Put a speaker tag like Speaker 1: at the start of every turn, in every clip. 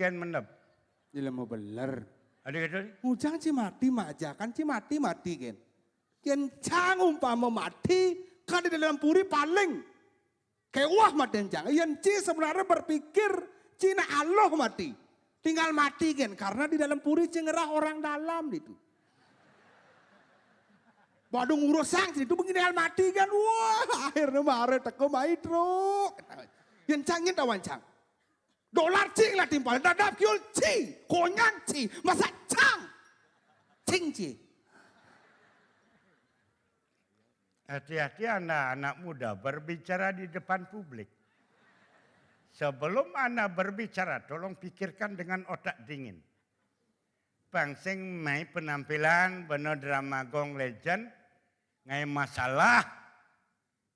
Speaker 1: ken menep.
Speaker 2: Ilmu beler.
Speaker 1: Ada gitu?
Speaker 2: Ujang cimati majakan cimati mati kan. Yen cang umpama mati kan di dalam puri paling kewah maden cang. Yen ci sebenarnya berpikir Cina Allah mati. Tinggal mati kan karena di dalam puri cengerah orang dalam itu. Waduh ngurusang itu begini hal mati kan. Wah akhirnya marah teko maitro. Yen cangin tawan cang. Dolar cing lah timpal, dadap kiul cing, konyang cing, masa cang, cing cing.
Speaker 1: Hati-hati anak-anak muda berbicara di depan publik. Sebelum Anda berbicara, tolong pikirkan dengan otak dingin. Bangsing mai penampilan bener drama Gong Legend, ngai masalah,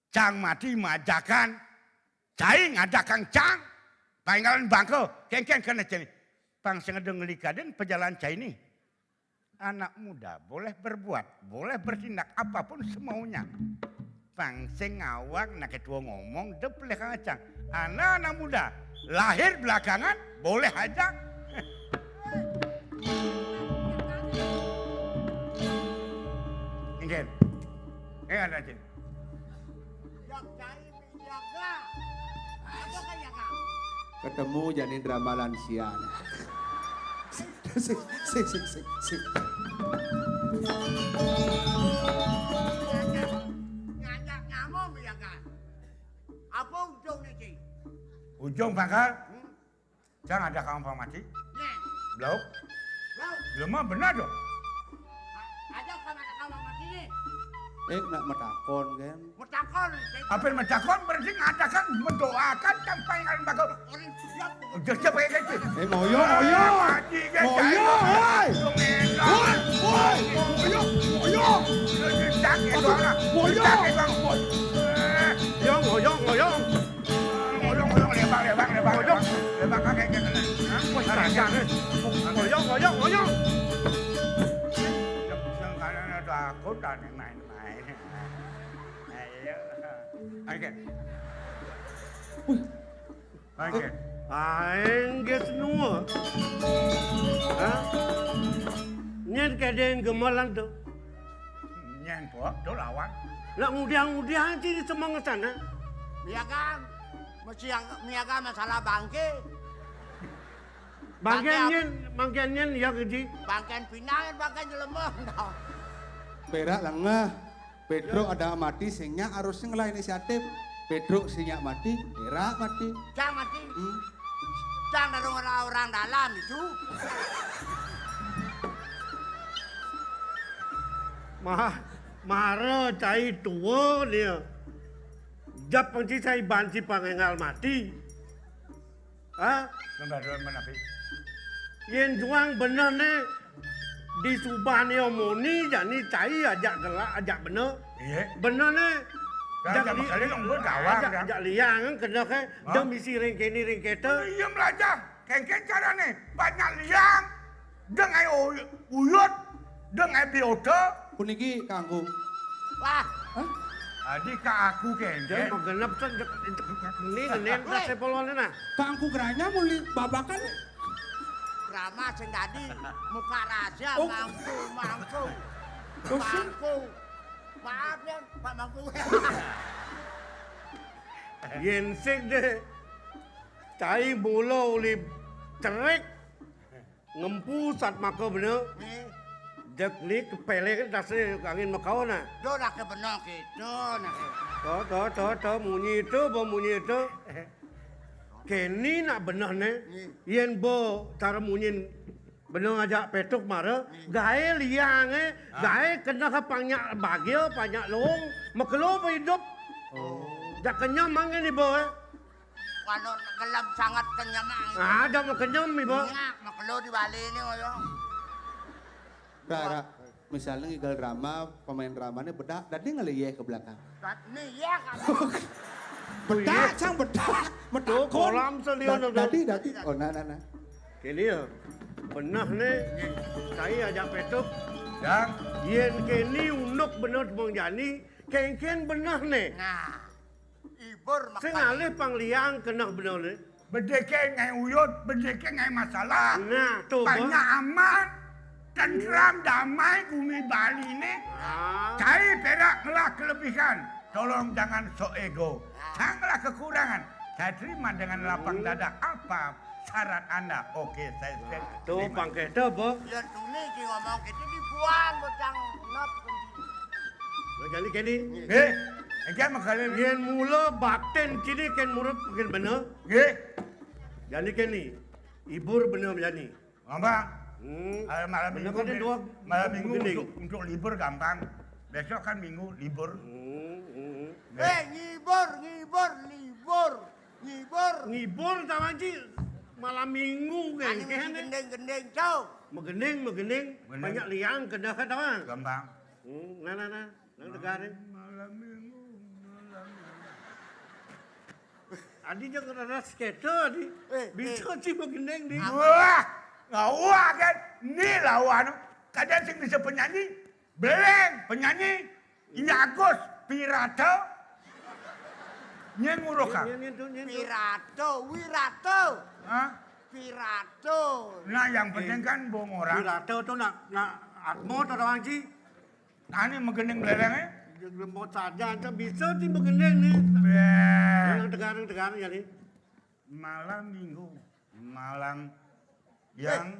Speaker 1: cang mati majakan, cai ngadakan cang. Panggalan bangko, kengkeng kena cini. Bangsing ada ngelikaden pejalan cai ini. Anak muda boleh berbuat, boleh bertindak apapun semaunya. Bangsing ngawak, nak ketua ngomong, depeleh kang acang. Anak-anak muda, lahir belakangan, boleh aja. Ingin, ada cini.
Speaker 3: Yang cai menjaga, apa kayak kau?
Speaker 2: Ketemu jadi drama lansia. Sik.
Speaker 3: Ngajak nyamuk ya kan? Apa ujung nih Ci?
Speaker 1: Ujung bakal, jangan ada kamu mati.
Speaker 3: Nih,
Speaker 1: Belum,
Speaker 3: bro,
Speaker 1: belum mah benar dong.
Speaker 3: ada kawan mati nih.
Speaker 2: Nak metakon kan.
Speaker 3: Mutakon,
Speaker 1: Apa yang mentakon berarti ngadakan mendoakan kampanye kalian bakal.
Speaker 3: orang siap.
Speaker 1: Kerja pakai gitu.
Speaker 2: Moyo.
Speaker 1: Mati kan.
Speaker 2: Moyo, hei. Moyo.
Speaker 1: Sakit doang.
Speaker 2: Moyo.
Speaker 1: Sakit bang. Moyong. Lebang kakek kena. Moyong. Karena ada aku dan yang main-main. Ayo. Oke. Oke.
Speaker 4: Aing geus semua. Hah? Nyen kadang gemalan tuh.
Speaker 1: Nyen po, do lawan.
Speaker 4: Lah ngudiang sih di semang sana.
Speaker 3: Miagan, mesti yang miagan masalah bangke.
Speaker 4: Bangkian nyen ya keji.
Speaker 3: Bangkean pinangan, bangkean jelemah.
Speaker 2: Perak lengah. Pedro ada mati sehingga harusnya ngelain inisiatif. Pedro sehingga mati, perak mati.
Speaker 3: Cang mati. Cang dari orang dalam itu.
Speaker 4: Mara cai tua dia. Jap panci cai banci pangengal mati. Hah?
Speaker 1: Lembaran menapi.
Speaker 4: Yen juang bener nih. Di subah ni omoni jani cai ajak gelak ajak bener.
Speaker 1: Iya.
Speaker 4: Bener nih.
Speaker 1: Ajak kali dong gue gawang.
Speaker 4: Ajak liang kan kena ke. Dia misi ringkeni ringketa.
Speaker 1: Iya belajar. Kengkeng cara nih. Banyak liang. Dengan uyut. Dengan biota.
Speaker 2: Puniki kanggo.
Speaker 3: Wah,
Speaker 1: Adik ke aku
Speaker 4: Dia
Speaker 1: kengkeng.
Speaker 4: mau genap kan ini nenen tak sepuluh nah.
Speaker 2: Kanggo geranya muli babakan.
Speaker 3: drama sing tadi muka rahasia
Speaker 2: Oh.
Speaker 3: mampu.
Speaker 2: Oh, sih.
Speaker 3: Mampu. Maaf ya, Pak Mampu.
Speaker 4: Yen sik deh. Cai bola oleh cerik. Ngempu sat maka bener.
Speaker 3: Nih,
Speaker 4: Dek ni kepele kan dasar angin makau nah.
Speaker 3: do nak ke benar gitu nak.
Speaker 4: Toh munyi itu. Kini nak benar ne. Yen bo cara munyin benar ajak petuk mara. Gae liang gae kena ke panyak bagio panyak long. Makelo pa hidup. Jak kenyam mangan ni bo.
Speaker 3: Kalau gelap sangat kenyang.
Speaker 4: Ada mau kenyam ni bo.
Speaker 3: Nyak, makelo di Bali ini koyo.
Speaker 2: Rara, misalnya ngigal drama, pemain dramanya bedak, dan dia ngeliyeh ke belakang.
Speaker 3: Nih ya kan.
Speaker 2: Bedak, cang bedak.
Speaker 4: Tuh kolam selion.
Speaker 2: Dadi. Oh, nah.
Speaker 4: Kini ya. Pernah ne. Saya ajak petuk.
Speaker 1: Dan
Speaker 4: Yen kini unuk bener bang jani. Ken bener ne.
Speaker 3: Nah, ibur
Speaker 4: Saya
Speaker 3: makan.
Speaker 4: ngalih pangliang kena bener ne.
Speaker 1: Bedeke ngai uyut, bedeke ngai masalah.
Speaker 4: Nah, tuh, Bo.
Speaker 1: Banyak aman, tentram, damai bumi Bali ini.
Speaker 4: Ah.
Speaker 1: Cari perak ngelah kelebihan. Tolong jangan sok ego. Janganlah kekurangan. Saya terima dengan lapang dada. Apa syarat Anda? Oke, saya
Speaker 4: Tuh
Speaker 1: terima.
Speaker 4: pangkete, Bo.
Speaker 3: Ya tuli ki ngomong gitu dibuang bocang nop.
Speaker 4: Jadi kini,
Speaker 1: Enggak makanya
Speaker 4: yen mula batin kini ken murid mungkin bener. Jadi kini, ibur bener jadi.
Speaker 1: Gampang. Malam
Speaker 4: Bener
Speaker 1: minggu,
Speaker 4: kan dua
Speaker 1: malam minggu
Speaker 4: begending.
Speaker 1: untuk libur gampang. Besok kan minggu libur.
Speaker 3: Ngibur.
Speaker 4: Ngibur tahu ji malam minggu kan.
Speaker 3: Ani mesti gendeng-gendeng cau.
Speaker 4: Megening.
Speaker 1: Bener.
Speaker 4: Banyak liang kena kan tahu.
Speaker 1: Gampang.
Speaker 4: Nah, negara.
Speaker 1: Malam minggu.
Speaker 4: Adi jangan rada skater adi. Bisa sih megening di.
Speaker 1: Wah, wah kan. Ini lawan. Kadang sing bisa penyanyi. Beleng penyanyi. Ini Agus Pirato. Nyenguroka.
Speaker 3: Wirato.
Speaker 1: Hah?
Speaker 3: Pirato.
Speaker 1: Nah yang penting kan bohong orang.
Speaker 4: Pirato tu nak atmo tu orang ji.
Speaker 1: Ini megening belengnya.
Speaker 4: Mau saja tu bisa sih megening ni.
Speaker 1: Beh.
Speaker 4: Yang negara jadi.
Speaker 1: Malam minggu. Malam yang.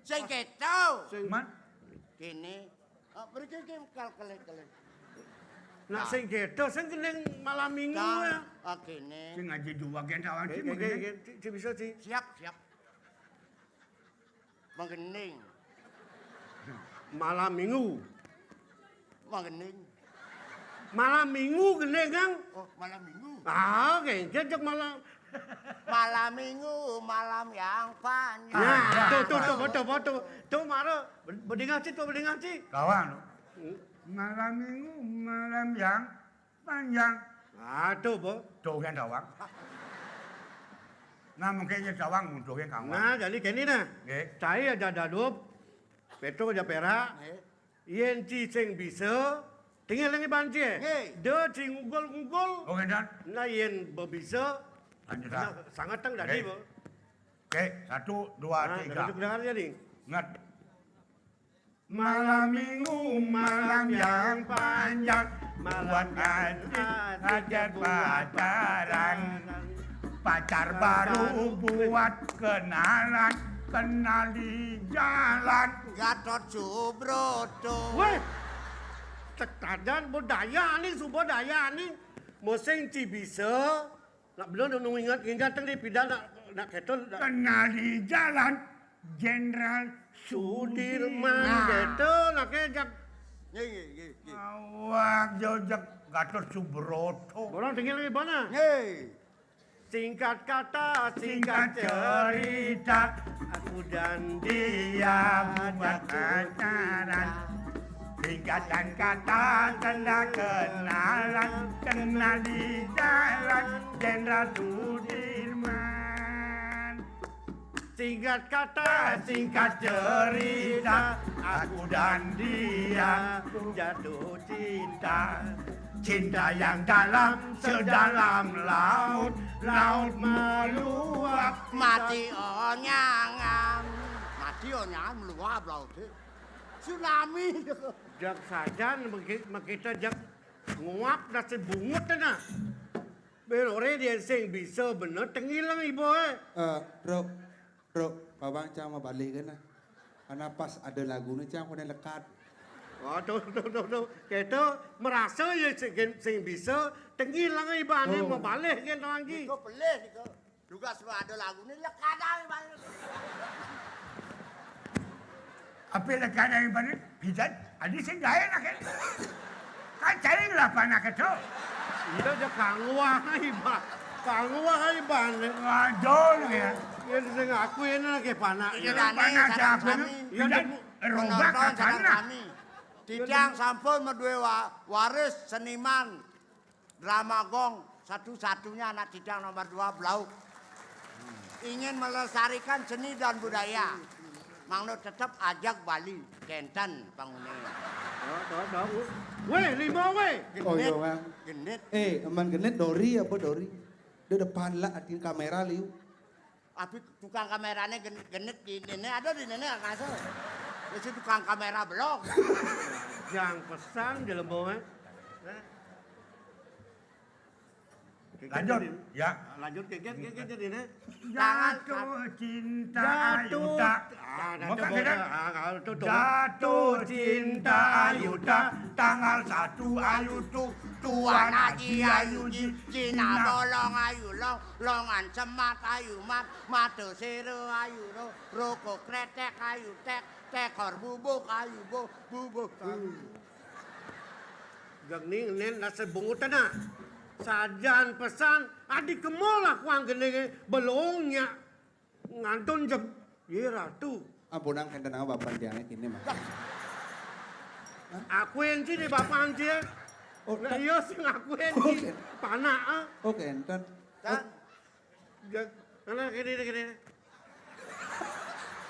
Speaker 3: Sing keto.
Speaker 1: Man?
Speaker 3: Kini. Pergi kal-kal.
Speaker 4: Nak sing gitu, sing gening malam minggu ya.
Speaker 3: Kini.
Speaker 1: Sing ngaji dua gen kawan sih megening.
Speaker 4: Bisa sih.
Speaker 3: Siap. Mengening.
Speaker 4: Malam minggu.
Speaker 3: Mengening.
Speaker 4: Malam minggu gening kan?
Speaker 3: Oh, malam minggu.
Speaker 4: Ah, jejak malam.
Speaker 3: Malam minggu, malam yang panjang.
Speaker 4: Nah, betul. Tu mara berdingat sih.
Speaker 1: Kawan. Malam minggu, malam yang panjang.
Speaker 4: Ah, tu bo.
Speaker 1: Tuh kan dawang. Nah mungkinnya dawang untuk yang kawan.
Speaker 4: Nah, jadi kini nah.
Speaker 1: Nggih.
Speaker 4: Saya aja dadup. Petro aja perak. Yen ci sing bisa tinggal lagi banci. Dia sing ngugol.
Speaker 1: Oke dan.
Speaker 4: Nah, yen bisa
Speaker 1: Lanjut dah.
Speaker 4: sangat tang dari bo.
Speaker 1: Oke, 1, 2, 3.
Speaker 4: Dengar jadi.
Speaker 1: Ingat. Malam minggu, malam yang panjang, buat hajat pacaran. Pacar baru buat kenalan, kenal di jalan.
Speaker 3: Gatot Subroto.
Speaker 4: Weh, tekadan budaya ni, subudaya ni. Moseng ci bisa. Nak belum ingat tadi pindah nak ketol.
Speaker 1: Kenal di jalan, Jenderal
Speaker 4: Sudirman gitu, nak kejak.
Speaker 1: Awak jojak Gatot Subroto.
Speaker 4: Orang tinggal di mana? Singkat kata,
Speaker 1: Singkat cerita,
Speaker 4: aku dan
Speaker 1: dia buat pacaran. Singkatan kata tanda kenalan, kenal di jalan Jenderal Sudirman.
Speaker 4: singkat kata,
Speaker 1: Singkat cerita, aku dan dia
Speaker 4: jatuh
Speaker 1: cinta. Cinta yang dalam sedalam laut, laut meluap.
Speaker 3: Mati onyangan meluap laut. Tsunami.
Speaker 4: jak saja kita jak nguap dah sebungut na. Belore dia sing bisa bener tengilang ibu
Speaker 2: Bro, babang cang mau balik kan? Karena pas ada lagu ni cang kena lekat.
Speaker 4: Oh, tuh. Kita merasa ya sing bisa tengilang ibu ni mau balik kan orang ji.
Speaker 3: Kau pelih ni kau. Juga sebab ada lagu ni lekadang balik.
Speaker 1: Apa yang ada yang mana? Pijat, adi sing gaya nak kan? Kan cari lah panak itu.
Speaker 4: Iya je kangwah iba. Kangwah iba ni.
Speaker 1: Waduh ya.
Speaker 4: Yang sing aku ini lagi panak.
Speaker 3: Iya
Speaker 1: Yang panak siapa ni? Pijat, robak ke sana.
Speaker 3: Tidang sampun medue waris seniman drama gong satu-satunya anak tidang nomor 2 Blauk. Ingin melestarikan seni dan budaya. Mangno tetap ajak Bali, Kenten penghuni.
Speaker 4: Đó. Weh, 5 weh.
Speaker 2: Oh iya bang.
Speaker 3: Genit.
Speaker 2: Aman genit Dori apa Dori? Di depan lah atin kamera liu.
Speaker 3: Abi tukang kamerane genit di nene ada di nene kasih. Wis tukang kamera blok.
Speaker 4: Yang pesan di lemboe.
Speaker 1: Lanjut, ya.
Speaker 4: Lanjut keket jadi nih.
Speaker 1: Jatuh cinta Ayuda.
Speaker 4: Jatuh
Speaker 1: Jatuh cinta Ayuda. Tanggal 1 Ayudu.
Speaker 3: Tuan Haji Ayu Cina bolong ayu longan semat ayu mata sero ayu rokok kretek ayu tekor bubuk ayu bubuk.
Speaker 4: Gang ni nen nasi bungutan na. Sajan pesan adik kemolah kuang gede belongnya ngantun jam ye ratu.
Speaker 2: Ampunang kenten aku bapak jangan kini mah.
Speaker 4: Aku yang sini bapak anci.
Speaker 2: Oh,
Speaker 4: Lah iya sing aku yang
Speaker 2: Oke.
Speaker 4: panak ah.
Speaker 2: Oh kenten.
Speaker 4: Anak gede.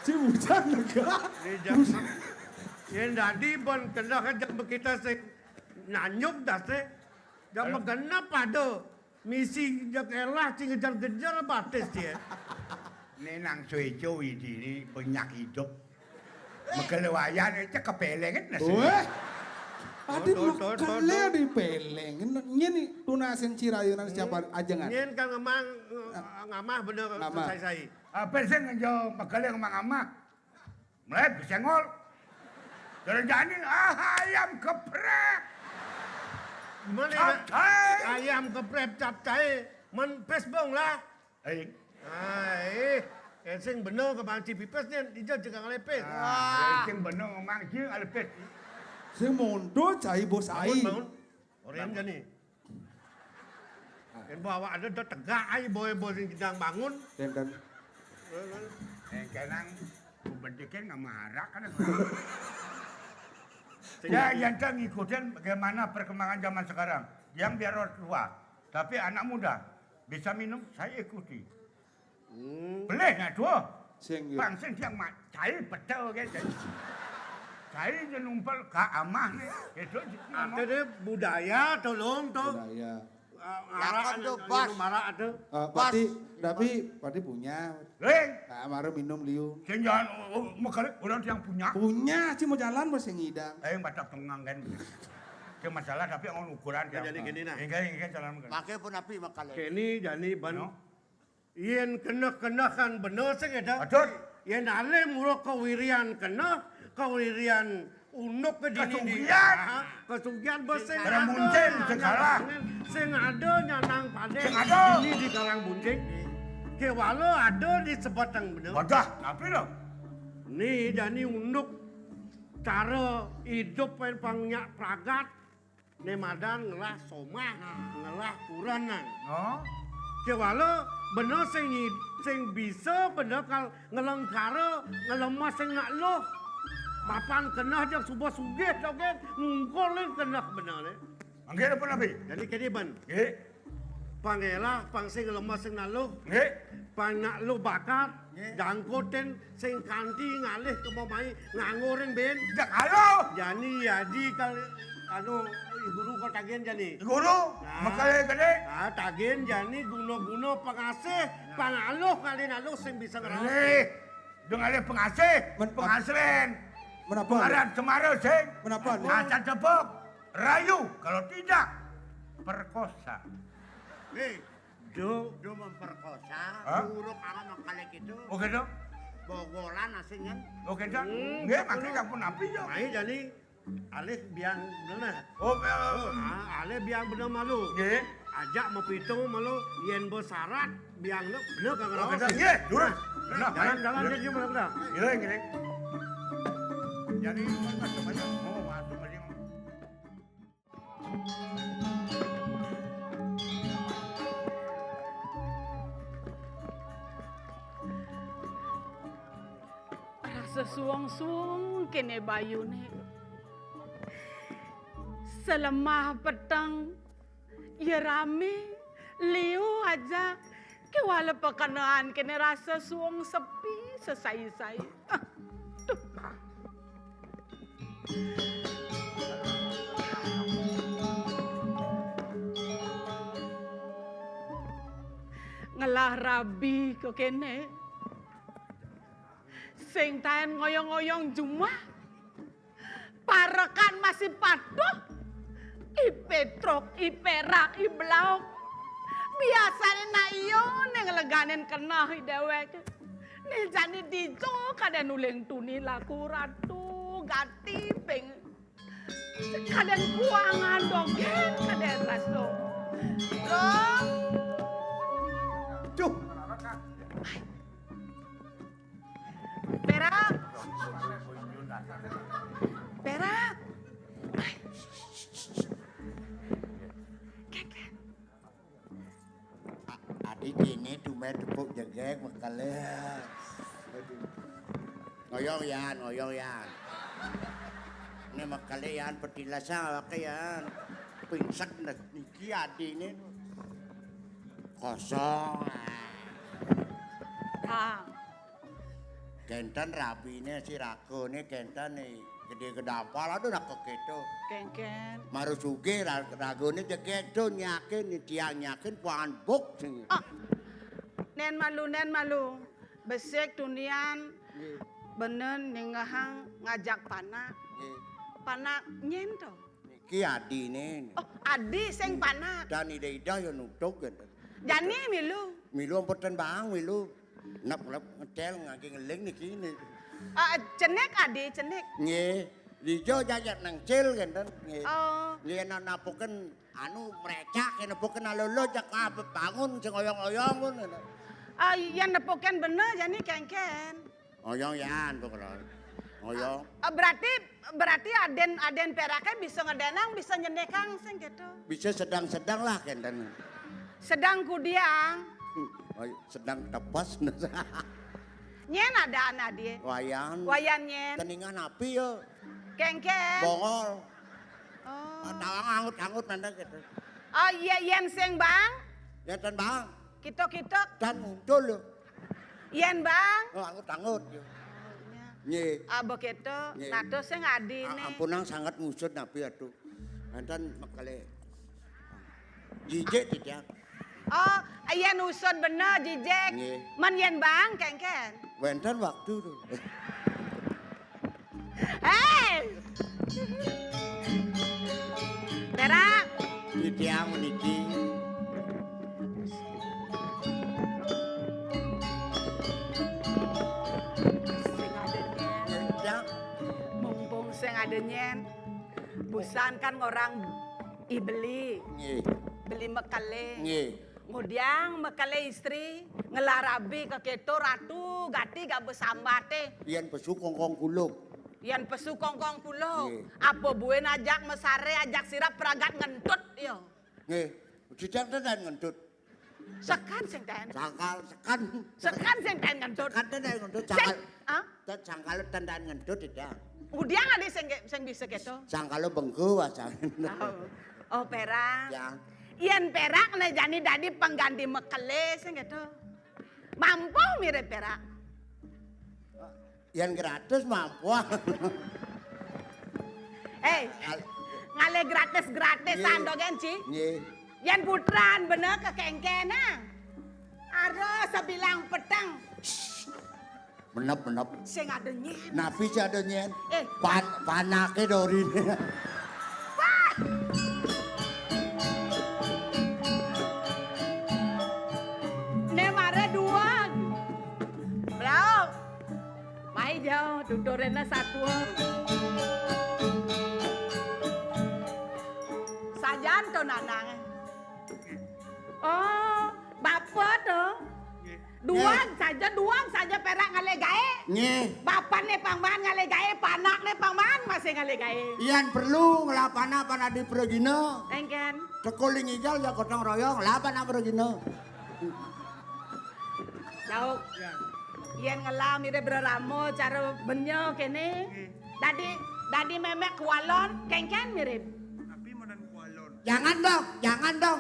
Speaker 2: Si hujan lega.
Speaker 4: Yang tadi bon kena kerja kita sing nanyuk dah se. Jam genap ada misi jak elah cing kejar-kejar batis dia.
Speaker 1: Ini nang cuy-cuy ini banyak hidup. Mekelewayan itu kepelengan nasi.
Speaker 2: Weh. Adi
Speaker 4: Tuh.
Speaker 2: makale di peleng. Nyeni tunasin cirayunan siapa ajangan.
Speaker 4: Nyen kan ngamah bener
Speaker 2: Ngamah.
Speaker 4: saya.
Speaker 1: Apa sih ngejo mekele ngomong-ngomong. Mulai besengol. Jadi ayam geprek.
Speaker 4: Gimana
Speaker 1: Capcay.
Speaker 4: ayam keprep capcay men pes bong lah. Sing bener ke bang Cipipes ni dijak jangan lepes.
Speaker 1: Sing bener ngomong jeung alepes.
Speaker 2: Si mondo cai bos ai.
Speaker 4: Bangun. Orang je ni. Kan bawa ada dah tegak ai boy sing sedang bangun.
Speaker 2: Kenten.
Speaker 1: Kenang kubendikin nggak marah kan. Ya, yang ngikutin bagaimana perkembangan zaman sekarang. Yang biar orang tua, tapi anak muda bisa minum, saya ikuti. Boleh nggak tuh?
Speaker 2: Sing yo.
Speaker 1: Bangsa yang cai betul gitu. Cai je numpel ke amah nih. Itu
Speaker 4: Ada deh budaya tolong tu.
Speaker 2: Budaya.
Speaker 4: Arah
Speaker 3: tu, bos.
Speaker 4: marah ada.
Speaker 2: Pati punya.
Speaker 1: Leng,
Speaker 2: Nah, maru minum liu.
Speaker 1: jangan mekali orang yang punya.
Speaker 2: Punya, sih mau jalan bos yang ngidang.
Speaker 1: Baca pengang kan. Itu masalah tapi orang ukuran dia.
Speaker 4: Jadi gini nah.
Speaker 1: Enggak jalan mekali.
Speaker 3: Make pun api makale.
Speaker 4: Kini jadi ban.
Speaker 1: No.
Speaker 4: Yen kena kan bener sih kita.
Speaker 1: Betul.
Speaker 4: Yen ale murah kewirian kena, kewirian unuk ke dini.
Speaker 1: Kesugihan.
Speaker 4: Kesugihan bos sing
Speaker 1: Barang bunceng, sing kalah.
Speaker 4: Sing ada nyanang pade.
Speaker 1: Sing ada.
Speaker 4: Ini di karang bunceng. Ke walau ada di sebatang bener.
Speaker 1: Wadah, tapi loh.
Speaker 4: Ni jadi unuk cara hidup yang pangnya pragat. Nemadan ngelah somah, ngelah kuranan.
Speaker 1: Oh.
Speaker 4: Ke walau bener sing bisa bener kal ngelengkara ngelemah sing nak loh. Papan kena aja subah sugih tau kan ngungkolin kena bener le.
Speaker 1: Angger apa nabi?
Speaker 4: Jadi kini ban
Speaker 1: Nggih.
Speaker 4: pangelah pang sing ngelemah sing nak loh.
Speaker 1: Nggih.
Speaker 4: Pang nak loh bakat jangkoten sing kanti ngalih ke mamai ngangoring ben.
Speaker 1: Jak halo.
Speaker 4: Jadi kal anu guru kau tagihan jani.
Speaker 1: Guru, makanya gede.
Speaker 4: Tagihan jani guna-guna pengasih pangaloh kali naloh sing bisa ngerawat.
Speaker 1: Nih, dong ada pengasih, penghasilan.
Speaker 2: Menapa?
Speaker 1: Pengaran Semarang sing.
Speaker 2: Menapa?
Speaker 1: Acan tepuk, rayu. Kalau tidak, perkosa.
Speaker 3: Nih,
Speaker 4: Do
Speaker 3: do memperkosa,
Speaker 1: Hah?
Speaker 3: buruk ala makale gitu.
Speaker 1: Oke dong?
Speaker 3: Bogolan asingnya.
Speaker 1: Oke dong? Nggih, makanya kamu napi yo.
Speaker 4: Mai jadi alih biang bener.
Speaker 1: Oh,
Speaker 4: Alih biang bener malu.
Speaker 1: nggih.
Speaker 4: Ajak mau pitung malu yen bersyarat biang lu bener kagak
Speaker 1: Oke
Speaker 4: ngerawat.
Speaker 1: dong, nggih. Durun.
Speaker 4: Jalan jadi bener.
Speaker 1: Iya, gini. Jadi, macam-macam. Oh, macam-macam.
Speaker 5: Rasa suang-suang kene bayune. Selemah petang, ya rame, liu aja. Kewala pekanaan kene rasa suang sepi sesai-sai. Tuh. Ngela ngelah rabi ke kene. Sing taen ngoyong-ngoyong Jumah. Parekan masih patuh. I Petruk, I Perak, I Blauk. Biasanya na iyo neng leganen kena i dewek. Nih jani dijo kada nuleng tuni laku ratu gati peng. Kadang kuangan dogen kada raso. Loh.
Speaker 3: Cuk.
Speaker 5: Perak. Perak.
Speaker 3: Adik ini cuma tepuk jegek makale. Ngoyong yan. Ini makale yan petilasan yan. Pingsak niki adik ini. Kosong.
Speaker 5: Tang.
Speaker 3: Kenten rabine si rago ini kenten nih. Gede kedapal aduh nak keketo.
Speaker 5: Kengken.
Speaker 3: Maru suge rago ini jegeto nyakin tiang nyakin puangan buk sing.
Speaker 5: Oh. Nen malu. Besek tunian. Bener ningahang ngajak panak. Panak nyen to.
Speaker 3: Niki adi ini.
Speaker 5: Oh, adi sing panak.
Speaker 3: Dan ida yang nutuk gitu.
Speaker 5: Jani milu.
Speaker 3: Milu ampun bang milu. Nap ngecel ngaki ngeling niki ini.
Speaker 5: Cenek adi, cenek.
Speaker 3: Nge, dijo jajak nang cil gitu. Nge,
Speaker 5: Oh.
Speaker 3: nge napukan anu merecak, napukan alolo jak apa bangun sing oyong-oyong pun.
Speaker 5: Yang nepoken bener jani kengken.
Speaker 3: Oyong yan pokoknya. Oyong.
Speaker 5: Berarti aden peraknya bisa ngedenang, bisa nyendekang sing gitu.
Speaker 3: Bisa sedang-sedang lah kenten.
Speaker 5: Sedang kudiang.
Speaker 3: Sedang tepas.
Speaker 5: Nyen ada anak dia.
Speaker 3: Wayan.
Speaker 5: Wayan nyen.
Speaker 3: Keningan api yo.
Speaker 5: Kengken.
Speaker 3: Bongol.
Speaker 5: Oh.
Speaker 3: Tawang angut-angut nanda gitu.
Speaker 5: Oh iya yen sing bang.
Speaker 3: Ya tan bang.
Speaker 5: Kitok-kitok.
Speaker 3: Dan muncul yo.
Speaker 5: Yen bang.
Speaker 3: Oh angut-angut yo. Nye.
Speaker 5: Begitu.
Speaker 3: Nye.
Speaker 5: Nato sing adi nih.
Speaker 3: Ampunang sangat musut napi atuh. Enten makale. Jijik tidak.
Speaker 5: Oh, yen usut bener jijek.
Speaker 3: Nggih.
Speaker 5: Men yen bang kengken.
Speaker 3: Wenten waktu tuh.
Speaker 5: Hei. Perak.
Speaker 3: Di tiang meniki.
Speaker 5: Sing ada nyen.
Speaker 3: Ya.
Speaker 5: Mumpung sing ada nyen. Busan kan orang ibeli.
Speaker 3: Nggih.
Speaker 5: Beli mekale.
Speaker 3: Nggih.
Speaker 5: Kemudian mekale istri ngelarabi ke keto ratu gati gak besambate.
Speaker 3: Yen pesu kongkong kuluk.
Speaker 5: Yan pesu kongkong pulau.
Speaker 3: Nggih.
Speaker 5: Apa buen ajak mesare ajak sirap peragat ngentut yo.
Speaker 3: Nggih. Dijak tenan ngentut.
Speaker 5: Sekan sing ten.
Speaker 3: Sangkal sekan.
Speaker 5: Sekan sing ten ngentut.
Speaker 3: Sekan tenan ngentut
Speaker 5: Sing,
Speaker 3: sangkal.
Speaker 5: ah?
Speaker 3: Sangkal tenan ngentut tidak.
Speaker 5: Kemudian ada sing bisa keto.
Speaker 3: Sangkal bengku wasan.
Speaker 5: Oh perak.
Speaker 3: Ya.
Speaker 5: Yan perak na jani dadi pengganti mekale sing keto. Mampu mirip perak.
Speaker 3: Yang gratis mampu.
Speaker 5: Hei, ngale gratis-gratisan
Speaker 3: Nggih.
Speaker 5: dogen ci.
Speaker 3: Nggih.
Speaker 5: Yan putran bener ke kengkena. Aro sebilang petang.
Speaker 3: Menep.
Speaker 5: Sing ada nyen.
Speaker 3: Napi si ada nyen.
Speaker 5: Eh.
Speaker 3: Panake dorin.
Speaker 5: Ne mare dua. Blau. Mai jauh dudurena satu. Sajan to nanang. Oh, bapak tuh. Duang saja perak ngale gae.
Speaker 3: Nggih.
Speaker 5: Bapak ne pangman ngale gae, panak ne pangman masih ngale gae.
Speaker 3: Iyan perlu ngelapana pana di Pergino.
Speaker 5: Engken.
Speaker 3: Cekuling ijal ya gotong royong lapana Pergino.
Speaker 5: Jauh. Yen ngelam ire beramo cara benyo kene. Dadi memek kualon kengken mirip.
Speaker 3: Jangan dong.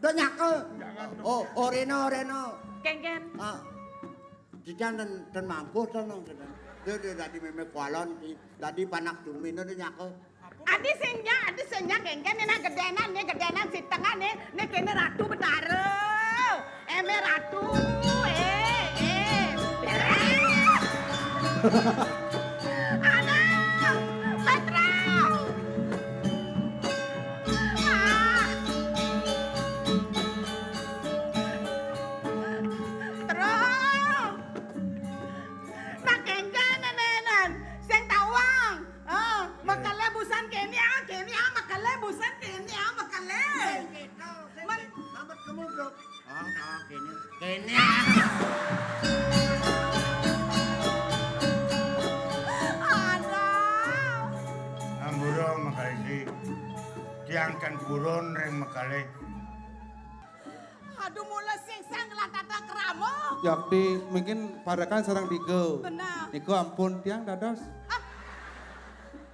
Speaker 3: Do nyake. Oh, Reno.
Speaker 5: Kengken.
Speaker 3: Ah. Dijan dan mampu tenang. Dia tadi memek kualon, tadi panak dumino do nyake.
Speaker 5: Adi senja kengken ne gedenan si tengah ne kene ratu betara. eme ratu. Beres. Anak, Petra. Terus. Nak kengkan nenenan, sing tawang. Makale busan kene makale busan kene makale.
Speaker 3: Selamat kemuduk. Oh, kene. Kene.
Speaker 5: Anak.
Speaker 1: Amburo makalisi. Diangkan buron reng makale.
Speaker 5: Aduh mula sing-sing ngelatata keramo.
Speaker 2: Yakti mungkin padakan sarang digo.
Speaker 5: Benar.
Speaker 2: Digo ampun tiang dados.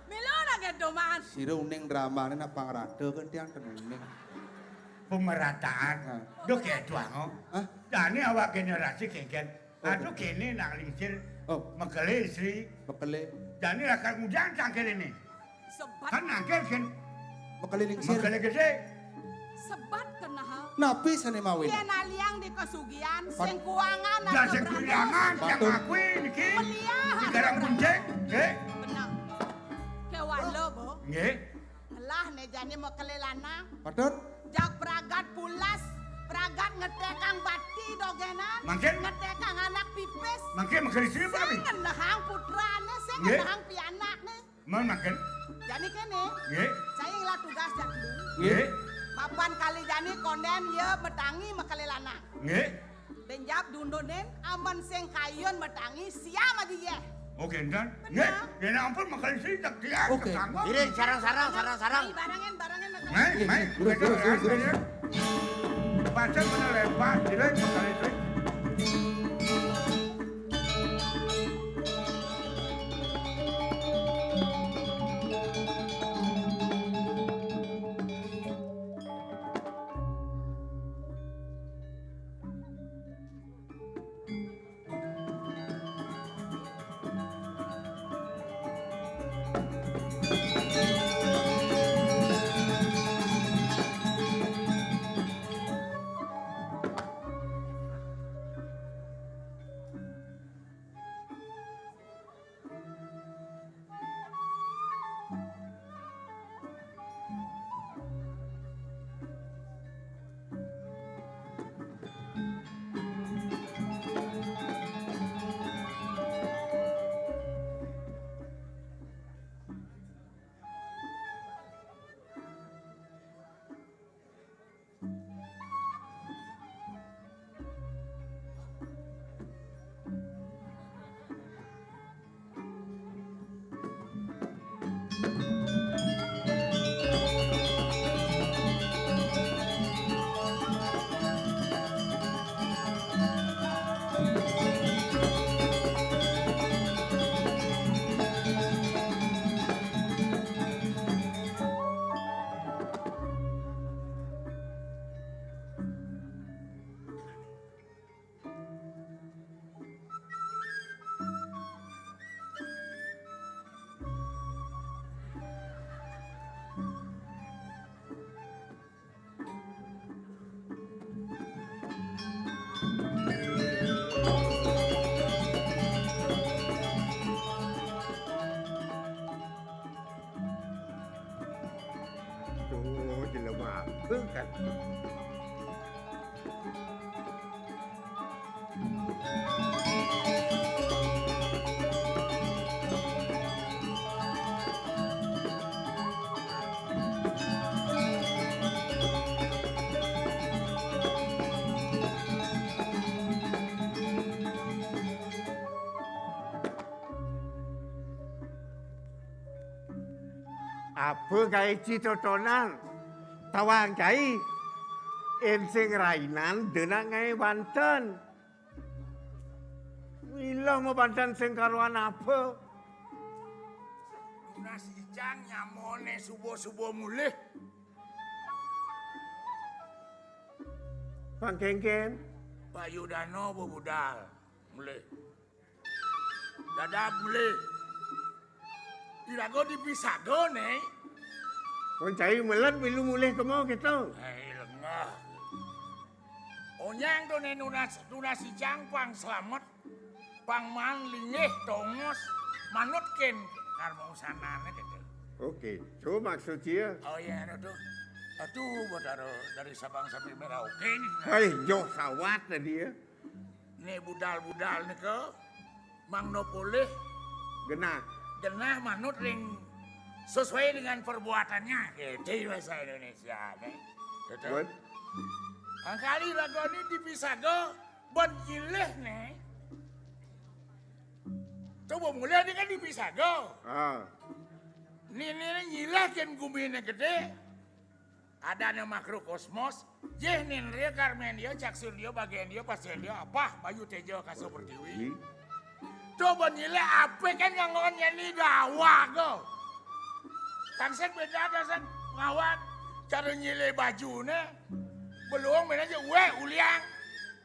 Speaker 5: Milo lagi doman.
Speaker 2: Sira uning drama ini nak pangrado kan tiang tenuning.
Speaker 1: Pemerataan.
Speaker 2: Nah.
Speaker 1: Duh kayak tuang.
Speaker 2: Hah?
Speaker 1: Dani awak generasi kengken. Aduh kene nak lingsir.
Speaker 2: Oh.
Speaker 1: Makale istri.
Speaker 2: Bekele.
Speaker 1: Dani rakar mujang cangkel ini.
Speaker 5: Sebat,
Speaker 1: Kan nangkel kan.
Speaker 2: Bekele lingsir.
Speaker 1: Makale gede.
Speaker 5: sebat kena ha.
Speaker 2: Napi sane mawin.
Speaker 5: Dia naliang di kesugian,
Speaker 2: Pat-
Speaker 5: sing kuangan
Speaker 1: Ya sing kuliangan yang
Speaker 2: Patut.
Speaker 1: ngakui niki.
Speaker 5: Meliah.
Speaker 1: Di garang kunceng. Nggih.
Speaker 5: Benar. Kewalo bo.
Speaker 1: Nggih.
Speaker 5: Lah nejane mau kelelanang.
Speaker 2: Patut.
Speaker 5: Jak pragat pulas, pragat ngetekang bati dogenan.
Speaker 1: Mangken?
Speaker 5: Ngetekang anak pipis.
Speaker 1: Mangke makale istri apa
Speaker 5: Sing
Speaker 1: nih?
Speaker 5: ngenahang putrane, sing
Speaker 1: Nggih.
Speaker 5: ngenahang pianakne.
Speaker 1: Mau makan?
Speaker 5: Jadi kene,
Speaker 1: Nggih.
Speaker 5: saya ngelah tugas jak dulu.
Speaker 1: Nggih.
Speaker 5: Papan kali jani konden ye metangi makalelanang.
Speaker 1: Nggih.
Speaker 5: Denjap dundonen aman sing kayun metangi siam aja ye.
Speaker 1: Oke, dan nggih. Ya ampun makale istri tak dia
Speaker 2: Oke.
Speaker 1: kesanggup.
Speaker 3: Iring sarang-sarang.
Speaker 5: Mai barangan makalelanang.
Speaker 1: Mai.
Speaker 2: Durus, durus, durus, durus.
Speaker 1: Baca mana lepas, tidak makale istri.
Speaker 4: Oh, jelema. Kan. Apa gawe citotonan? Tawang cai. Sing rainan denak gawe Banten. Mila mau Banten sing karuan apa?
Speaker 6: Lunas ijang nyamone subuh-subuh mulih.
Speaker 4: Bang Kengken.
Speaker 6: Bayu Dano bebudal mulih. Dada mulih. Irago dipisado nih.
Speaker 4: Kau cai melet bilu mulih ke mau gitu.
Speaker 6: Hei lengah. Onyang tuh nunasi jang pang selamat. Pang man lingih tongos. Manut ken karma usanane gitu.
Speaker 4: Oke, itu maksud dia.
Speaker 6: Oh iya itu. Aduh, bodaro dari Sabang sampai Merauke ini.
Speaker 4: Hai, jauh sawat tadi ya.
Speaker 6: Nih budal-budal nih ke. Mang no boleh
Speaker 4: Genah.
Speaker 6: genah manut ring sesuai dengan perbuatannya. Gitu bahasa Indonesia nih. Gitu.
Speaker 4: Good.
Speaker 6: Angkali lagu ini dipisah go. Bon gileh nih. Coba mulai ini kan dipisah go.
Speaker 4: Ah,
Speaker 6: Ini nyilah kan gumine gede. Ada nama makrokosmos. Jeh nin ria karmen dia, caksun dia, bagian dia, pasien dia, apa? Bayu tejo kaso pertiwi. Coba nyilah apa kan ngangonnya ni dawa go. Tangsen beda tangsen ngawat. Cara nyilah baju ne. Beluang beda aja, uliang.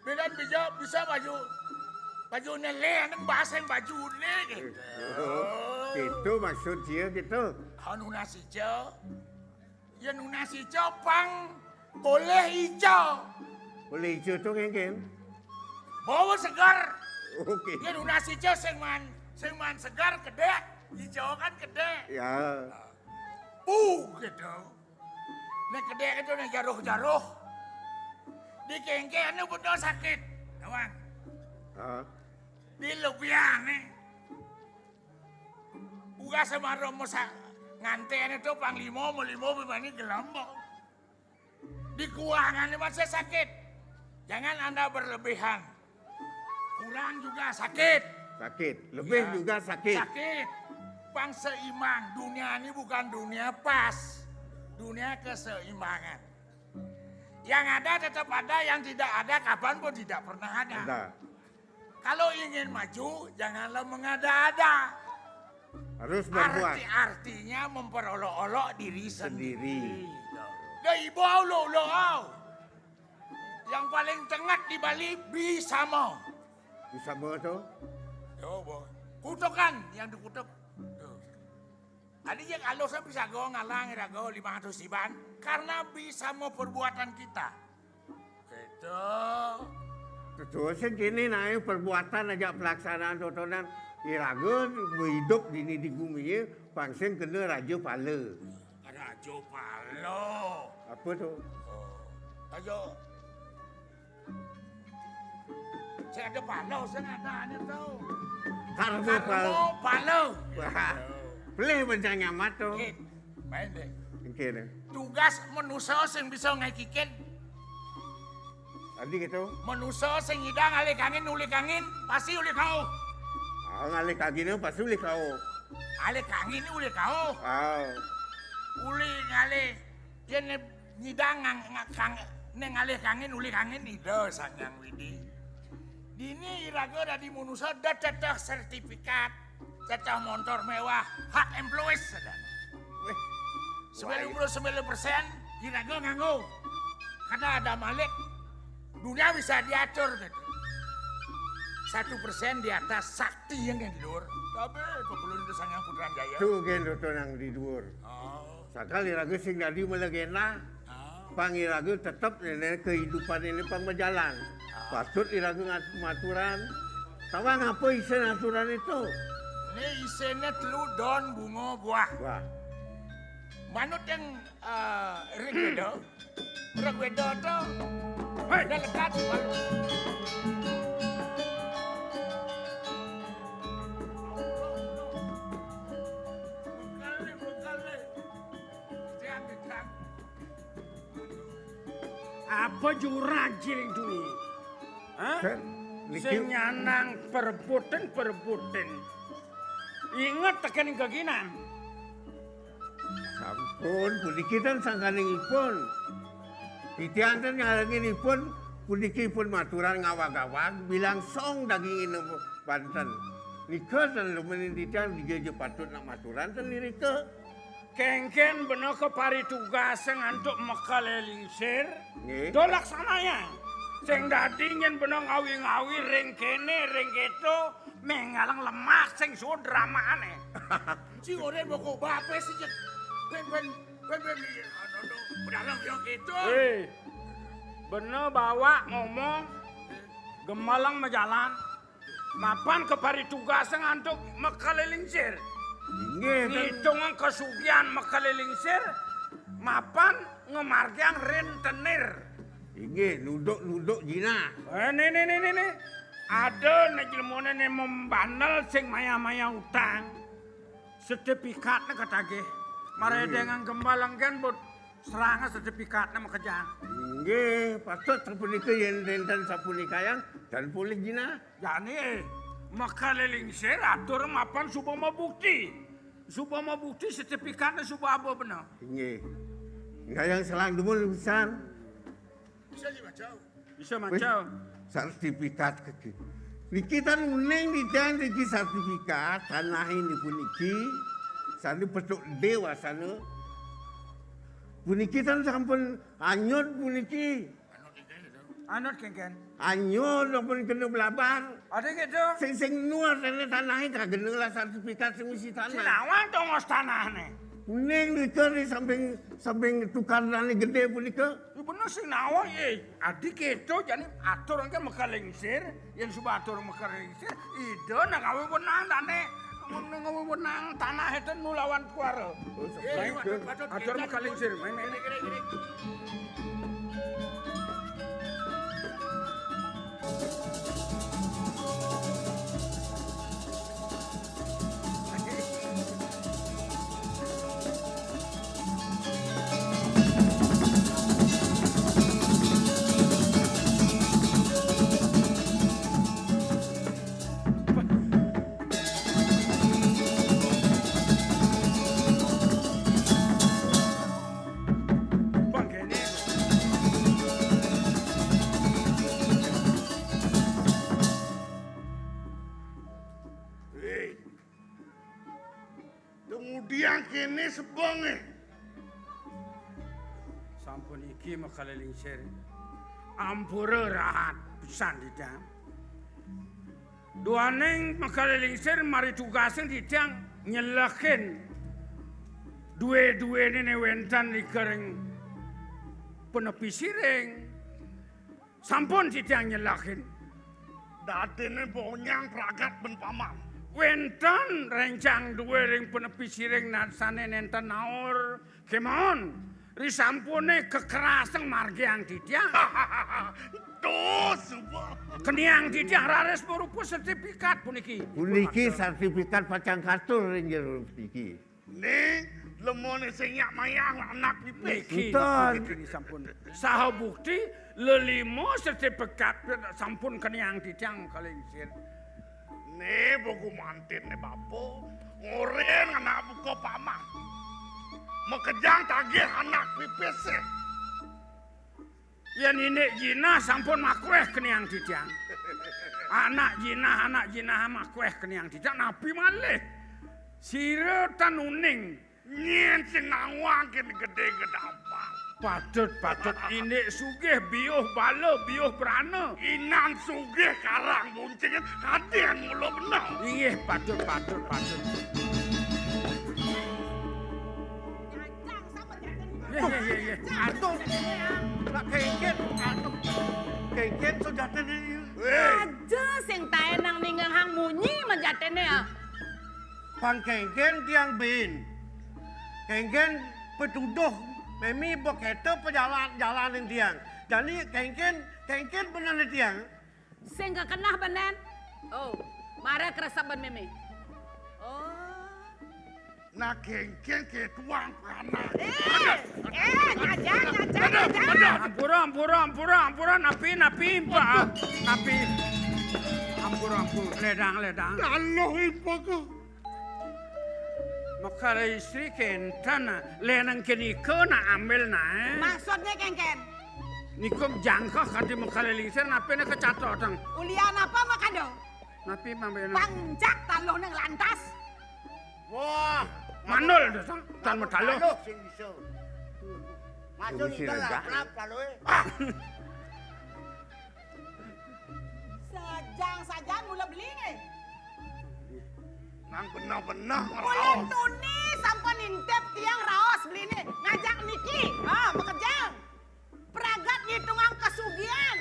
Speaker 6: Beda bisa baju. Baju nele, neng baseng baju ne. Gitu.
Speaker 4: itu maksud dia gitu.
Speaker 6: Anu nasi hijau. Ya nasi hijau pang boleh hijau.
Speaker 4: Boleh hijau tuh kan?
Speaker 6: Bawa segar.
Speaker 4: Oke.
Speaker 6: Ya nasi hijau sengman segar gede. Hijau kan gede.
Speaker 4: Ya.
Speaker 6: Gitu. Nek gede itu nek jaruh-jaruh. Di kengke anu betul sakit. Nawang.
Speaker 4: Ah.
Speaker 6: Di lupian nih. Uga sama romo ngantean itu panglimo melimo bebani gelambok. Di keuangan masih sakit. Jangan Anda berlebihan. Kurang juga sakit.
Speaker 4: Sakit. Lebih
Speaker 6: Ya,
Speaker 4: juga sakit.
Speaker 6: Sakit. Bang seimbang. Dunia ini bukan dunia pas. Dunia keseimbangan. Yang ada tetap ada, yang tidak ada kapanpun tidak pernah ada.
Speaker 4: Ada.
Speaker 6: Kalau ingin maju, janganlah mengada-ada.
Speaker 4: Harus berbuat.
Speaker 6: Artinya memperolok-olok diri sendiri.
Speaker 4: Sendiri.
Speaker 6: Dah ibu lo. Yang paling tengah di Bali bisa mau.
Speaker 4: Bisa mau tuh?
Speaker 6: Coba. Kutukan yang dikutuk. Tuh. Tadi yang alusnya bisa go ngalang irago 500 iban karena bisa mau perbuatan kita. Gitu.
Speaker 4: Terus gini naik perbuatan aja pelaksanaan tontonan iragun hidup di bumi ya pangseng kena raja pala.
Speaker 6: Rajo Palo.
Speaker 4: Apa tuh?
Speaker 6: Oh. Ayo. Saya ada palo, saya ada ini tahu.
Speaker 4: Karbo pala.
Speaker 6: Karbo palo.
Speaker 4: Wah, boleh bencang nyamat tuh.
Speaker 6: Git, main deh.
Speaker 4: Oke.
Speaker 6: Tugas manusia sing bisa ngakikin.
Speaker 4: Tadi gitu.
Speaker 6: Manusia sing ngidang alik angin, pasti uli kau.
Speaker 4: Ah, ngalih kagine pasti uli kau.
Speaker 6: Alik angin uli kau.
Speaker 4: Ah,
Speaker 6: Uli ngalih, yan ngidang neng alik angin uli angin itu sanyang widi. Dini irago dari manusia ada cecah sertifikat, cecah motor mewah, hak employees ada.
Speaker 4: weh,
Speaker 6: 99% irago nganggo. Karena ada malik, dunia bisa diatur gitu. 1% di atas sakti yang di luar. Tapi pebulun itu sanyang Putraan Jaya.
Speaker 4: tuh gen tonang di dhuwur.
Speaker 6: Oh,
Speaker 4: Sakali ragu sing dadi melegenda.
Speaker 6: oh.
Speaker 4: Pangiragu tetap ini kehidupan ini pang berjalan. Patut iragu ngaturan. Tahu ngapa isen aturan itu?
Speaker 6: Ini isinya telu don bunga buah.
Speaker 4: Wah,
Speaker 6: Manut yang Rigwedo tuh udah lekat.
Speaker 7: Apa jurajil itu nih? Hah?
Speaker 4: kan niki
Speaker 7: Sing nyanang perebutan. Ingat tekan keginan.
Speaker 4: sampun puniki tan sangkaningipun. Titianten ngalanginipun puniki pun maturan ngawag-awag bilang song daging inu Banten. Nika tan lumenin titian digeje patut nak maturan tan lirike.
Speaker 7: Kengken bener ke pari tugas ngantuk mekalelingsir.
Speaker 4: Nggih.
Speaker 7: Do laksananya. Sing dadi nyen bener ngawi-ngawi ring kene ring keto mengalang lemak sing suwe dramaane.
Speaker 6: Si orang mau kau bape sih ben, bedalang yang gitu.
Speaker 7: Bener bawa ngomong gemalang majalan. Mapan kepari tugasan untuk mekalilingsir.
Speaker 4: Inggih,
Speaker 7: Hitungan kesugihan mekalilingsir. Mapan ngemargang rentenir.
Speaker 4: inggih nuduk jina.
Speaker 7: Nih. Ada nejilmone nih membandel sing maya-maya utang. Sertifikatnya katage. Mare dengan gembalang kan buat serangan sertifikatnya makejang.
Speaker 4: Inggih, patut sapunika yen renten sapunika yang dan pulih jina.
Speaker 7: Jadi makalilingsir atur mapan subama bukti. Subama bukti sertifikatnya subah apa benar.
Speaker 4: Inggih. Ngayang selang dumul pisan.
Speaker 6: Bisa sih macam.
Speaker 7: Bisa macam.
Speaker 4: Sertifikat keki. Niki tan uneng ditang niki sertifikat tanah ini puniki. Sana petuk dewa sana. Puniki tan sampun anyut puniki.
Speaker 7: Anut kengken.
Speaker 4: Anyut sampun kena belabar.
Speaker 7: Ada gitu.
Speaker 4: Sing nuar sana tanah ini kagak lah sertifikat sing isi tanah.
Speaker 7: Sinawang tongos tanah nih.
Speaker 4: Uneng nika di samping tukaran gede punika.
Speaker 7: Bener sih nawa ye. Adik itu jadi atur kan mekalingsir, yang sudah atur mekalingsir, itu nak ngawe benang dane, ngawe benang tanah itu nulawan kuara. Atur mekalingsir, main.
Speaker 6: Kemudian kini sebonge.
Speaker 7: Sampun iki mekalingsir, ampura rahat pisan didang. Duaneng mekalingsir mari tugasen didang nyelakin dua-dua ini wentan di kering penepi siring. Sampun didang nyelakin.
Speaker 6: Datene bonyang pragat ben paman.
Speaker 7: Wentan rencang dua ring penepi siring nadsane nenten naur kemon risampune kekerasan margiang didang.
Speaker 6: Tuh semua.
Speaker 7: Keniang didang rares berupa sertifikat puniki.
Speaker 4: Puniki sertifikat pacang kartur ranger puniki.
Speaker 6: Nih, lemone senyak mayang anak pipis.
Speaker 7: Niki
Speaker 4: Betul.
Speaker 7: ini sampun. Saha bukti lelimo sertifikat sampun keniang didang kalingsir.
Speaker 6: Nih, buku mantin nih bapo. Ngoren anak buko paman. Mekejang tagih anak pipis.
Speaker 7: Yan ini jina sampun makweh keniang didang. Anak jina makweh keniang didang napi malih. Sira tan uning.
Speaker 6: Nyen sing nawangkin gede-gede apa.
Speaker 7: Patut ini sugih biuh bala biuh berana.
Speaker 6: Inan sugih karang buncing kaden mulo bener.
Speaker 7: Inggih patut. Ye.
Speaker 4: Atuh, nak kengken, atuh. Kengken sudah tadi.
Speaker 5: Aja sing tae nang ningang hang munyi menjatene ya.
Speaker 4: Pang kengken tiang bin. Kengken petuduh memi beketo jalanin tiang. Jadi kengken benar tiang.
Speaker 5: Sing kekenah benen. Oh, mare keresaban meme. Oh.
Speaker 6: Nak kengken ke tuang panas.
Speaker 5: Ngajak.
Speaker 7: Ampura, napi, Pak. Napi. Ampura, ledang.
Speaker 6: Kalau ipo ko.
Speaker 7: Maka istri kentan, lenang kenika na ambil na.
Speaker 5: Maksudnya kengken?
Speaker 7: Nikom jangka kati mekalilisir, napi na kecatotan.
Speaker 5: Ulian apa makado?
Speaker 7: Napi mambil na.
Speaker 5: Pangjak taluh nang lantas.
Speaker 6: Wah,
Speaker 7: Manul dosa, tan matalo.
Speaker 3: Sing iso. Masuk
Speaker 4: Ini
Speaker 3: ikan
Speaker 4: lega.
Speaker 3: lakrap taloe.
Speaker 5: Sajang mula beli nih.
Speaker 6: nang benar-benar
Speaker 5: Mulai
Speaker 6: ngeraos.
Speaker 5: tuni sampun intip tiang raos beli nih. Ngajak Niki. Ah, bekerja. Peragat ngitungan kesugihan bagian.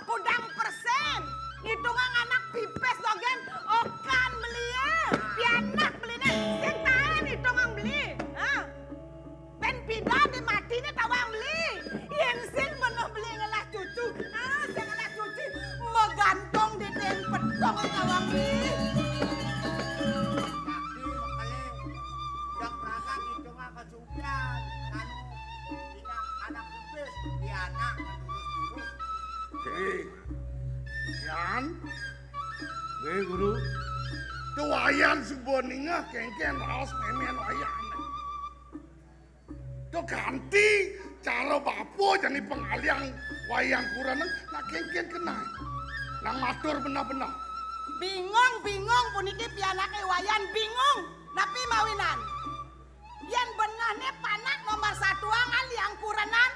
Speaker 5: Kudang persen. Hitungan anak pipes dogen. Okan belia. Pianak belinya. Sing tahan hitungan beli. Ben pindah di mati ini tawang beli. Yang sing bener beli ngelah cucu. Sing ngelah cucu. Megantong di den petong tawang beli.
Speaker 3: Jadi makaling dak perangkat hitungan kesucian. Anu tidak anak pipis di anak terus-terus.
Speaker 6: Yan,
Speaker 4: Guru.
Speaker 6: tu wayan suboningah kengken raos memen wayan. Tu ganti cara bapo jadi pengalian wayang kuranang nak kengken kena. Nang matur benar-benar.
Speaker 5: Bingung puniki pianake wayan bingung. Napi mawinan. Yen bener ne panak nomor 1 angan liang kurenan.